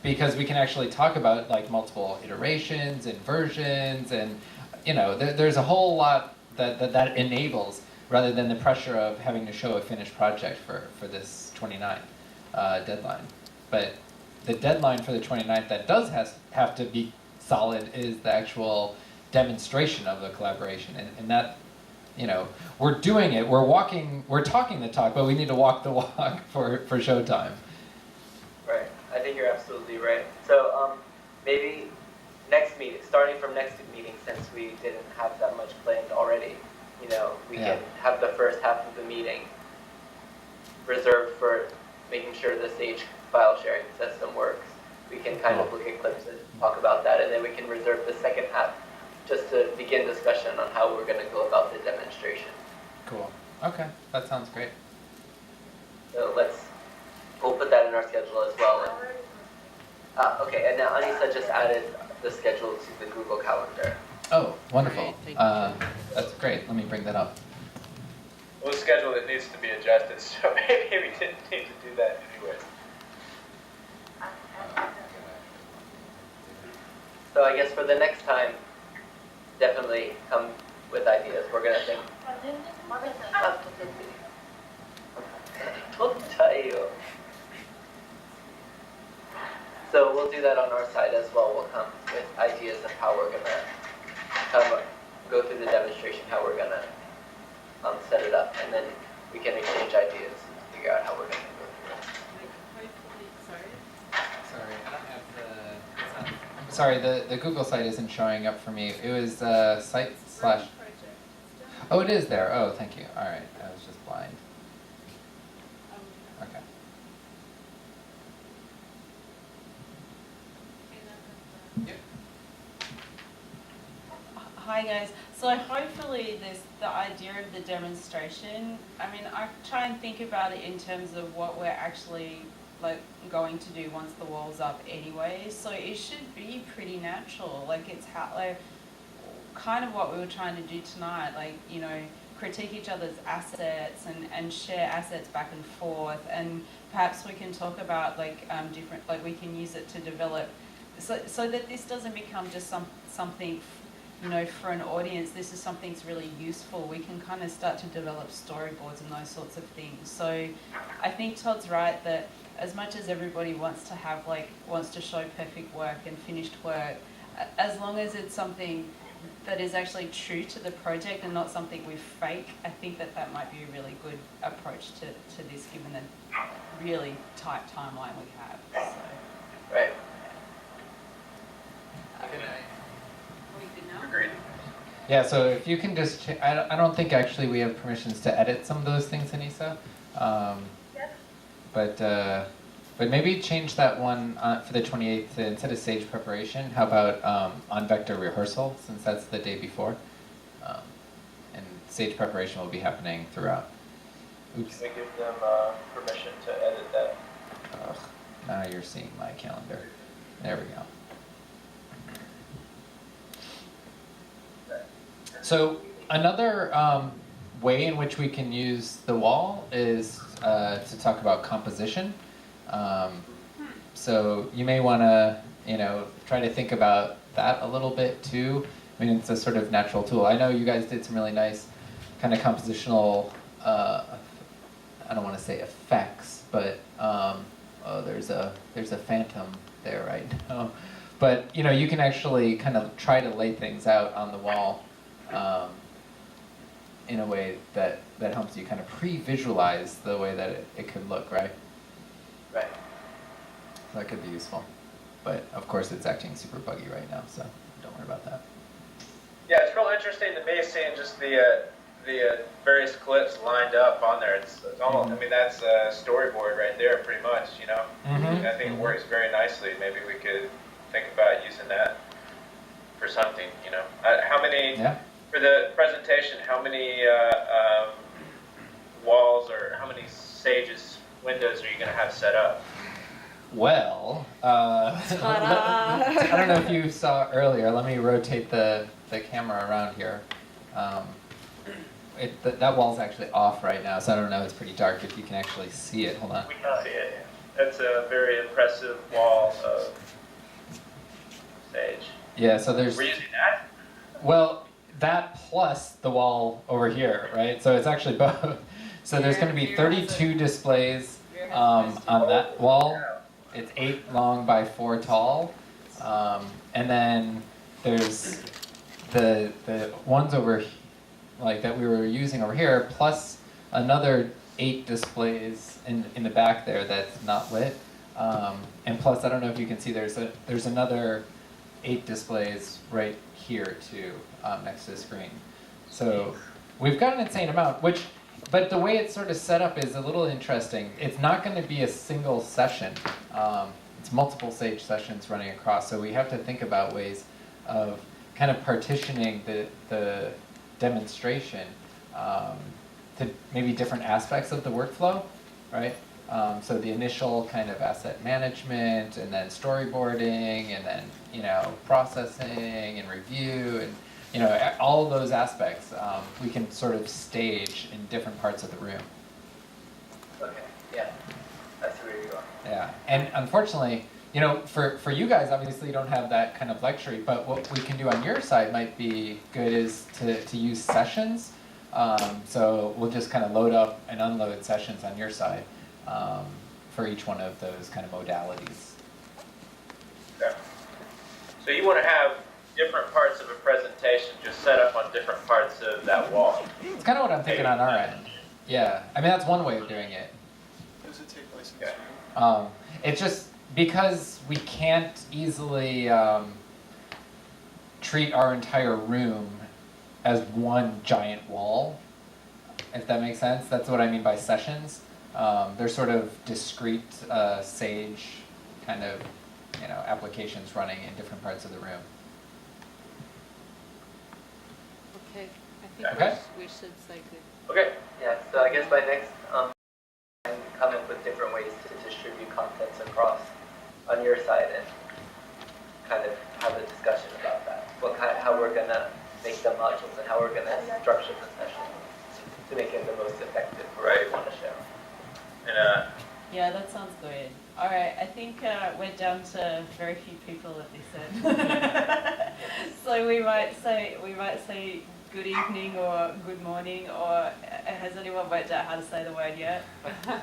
Speaker 8: because we can actually talk about multiple iterations and versions, and there's a whole lot that enables, rather than the pressure of having to show a finished project for this 29th deadline. But the deadline for the 29th that does have to be solid is the actual demonstration of the collaboration, and that, we're doing it, we're talking the talk, but we need to walk the walk for showtime.
Speaker 4: Right. I think you're absolutely right. So maybe next meeting, starting from next meeting, since we didn't have that much planned already, we can have the first half of the meeting reserved for making sure the Sage file sharing system works. We can kind of look at clips and talk about that, and then we can reserve the second half just to begin discussion on how we're going to go about the demonstration.
Speaker 8: Cool. Okay, that sounds great.
Speaker 4: So we'll put that in our schedule as well. Okay, and now Anissa just added the schedule to the Google Calendar.
Speaker 8: Oh, wonderful. That's great. Let me bring that up.
Speaker 1: Well, a schedule that needs to be adjusted, so maybe we didn't need to do that anyway.
Speaker 4: So I guess for the next time, definitely come with ideas. We're going to think. So we'll do that on our side as well. We'll come with ideas of how we're going to go through the demonstration, how we're going to set it up, and then we can exchange ideas and figure out how we're going to go through it.
Speaker 8: Sorry, I don't have the. Sorry, the Google site isn't showing up for me. It was site slash. Oh, it is there. Oh, thank you. All right, I was just blind. Okay.
Speaker 7: Hi guys. So hopefully the idea of the demonstration, I mean, I try and think about it in terms of what we're actually going to do once the wall's up anyway. So it should be pretty natural. It's kind of what we were trying to do tonight, critique each other's assets and share assets back and forth, and perhaps we can talk about different, we can use it to develop so that this doesn't become just something for an audience. This is something that's really useful. We can kind of start to develop storyboards and those sorts of things. So I think Todd's right that as much as everybody wants to show perfect work and finished work, as long as it's something that is actually true to the project and not something we fake, I think that might be a really good approach to this, given the really tight timeline we have. So.
Speaker 4: Right.
Speaker 1: Agreed.
Speaker 8: Yeah, so if you can just, I don't think actually we have permissions to edit some of those things, Anissa. But maybe change that one for the 28th instead of stage preparation. How about on vector rehearsal, since that's the day before, and stage preparation will be happening throughout. Oops.
Speaker 1: Can we give them permission to edit that?
Speaker 8: Ugh, now you're seeing my calendar. There we go. So another way in which we can use the wall is to talk about composition. So you may want to, try to think about that a little bit too. I mean, it's a sort of natural tool. I know you guys did some really nice kind of compositional, I don't want to say effects, but there's a phantom there right now. But you can actually kind of try to lay things out on the wall in a way that helps you kind of pre-visualize the way that it could look, right?
Speaker 4: Right.
Speaker 8: That could be useful. But of course it's acting super buggy right now, so don't worry about that.
Speaker 1: Yeah, it's real interesting to me seeing just the various clips lined up on there. It's almost, I mean, that's a storyboard right there pretty much,
Speaker 8: Mm-hmm.
Speaker 1: I think it works very nicely. Maybe we could think about using that for something, How many, for the presentation, how many walls or how many Sage's windows are you going to have set up?
Speaker 8: Well, I don't know if you saw earlier. Let me rotate the camera around here. That wall's actually off right now, so I don't know. It's pretty dark if you can actually see it. Hold on.
Speaker 1: We can see it. That's a very impressive wall of Sage.
Speaker 8: Yeah, so there's...
Speaker 1: We're using that?
Speaker 8: Well, that plus the wall over here, right? So it's actually both. So there's going to be 32 displays on that wall. It's 8 long by 4 tall. And then there's the ones over, that we were using over here, plus another 8 displays in the back there that's not lit. And plus, I don't know if you can see, there's another 8 displays right here too, next to the screen. So we've got an insane amount, but the way it's sort of set up is a little interesting. It's not going to be a single session. It's multiple stage sessions running across, so we have to think about ways of kind of partitioning the demonstration to maybe different aspects of the workflow, right? So the initial kind of asset management, and then storyboarding, and then processing and review, and all of those aspects we can sort of stage in different parts of the room.
Speaker 4: Okay. Yeah. I see where you are.
Speaker 8: Yeah, and unfortunately, for you guys, obviously you don't have that kind of luxury, but what we can do on your side might be good is to use sessions. So we'll just kind of load up and unload sessions on your side for each one of those kind of modalities.
Speaker 1: Yeah. So you want to have different parts of a presentation just set up on different parts of that wall.
Speaker 8: It's kind of what I'm thinking on our end. Yeah, I mean, that's one way of doing it.
Speaker 12: Does it take place in this room?
Speaker 8: It's just because we can't easily treat our entire room as one giant wall, if that makes sense. That's what I mean by sessions. They're sort of discrete Sage kind of applications running in different parts of the room.
Speaker 11: Okay, I think
Speaker 8: Okay.
Speaker 11: we should say good.
Speaker 4: Okay. Yeah. So I guess by next, come up with different ways to distribute contents across on your side and kind of have a discussion about that. How we're gonna make the modules and how we're gonna structure the session to make it the most effective for what we want to share.
Speaker 1: And
Speaker 7: Yeah, that sounds good. All right, I think we're down to very few people at this end. So we might say good evening or good morning, or has anyone worked out how to say the word yet?
Speaker 1: all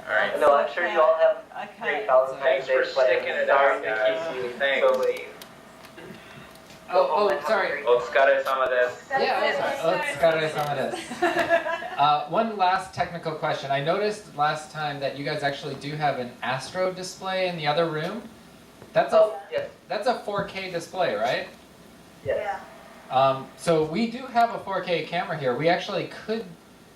Speaker 1: right.
Speaker 4: No, I'm sure you all have great Valentine's
Speaker 1: Thanks
Speaker 4: Day
Speaker 1: for
Speaker 4: plans.
Speaker 1: sticking it
Speaker 4: Sorry
Speaker 1: out,
Speaker 4: to
Speaker 1: guys.
Speaker 4: keep you
Speaker 1: Thanks.
Speaker 4: so late.
Speaker 8: Sorry.
Speaker 1: Otsukaresama.
Speaker 8: Yeah, let's go some of this. One last technical question. I noticed last time that you guys actually do have an Astro display in the other room. That's
Speaker 4: yes.
Speaker 8: That's a 4K display, right?
Speaker 4: Yes.
Speaker 8: So we do have a 4K camera here. We actually could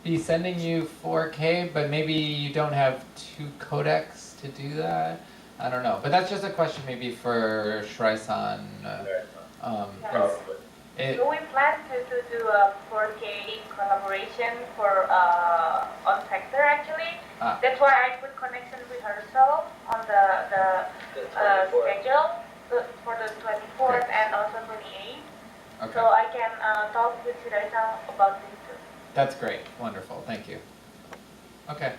Speaker 8: be sending you 4K, but maybe you don't have 2 codecs to do that. I don't know, but that's just a question maybe for Shrai-san.
Speaker 3: So we plan to do a 4K collaboration for on Sector actually. That's why I put connection rehearsal on the schedule for the 24th and also 28th.
Speaker 8: Okay.
Speaker 3: So I can talk with Shiraisan about this too.
Speaker 8: That's great. Wonderful. Thank you. Okay.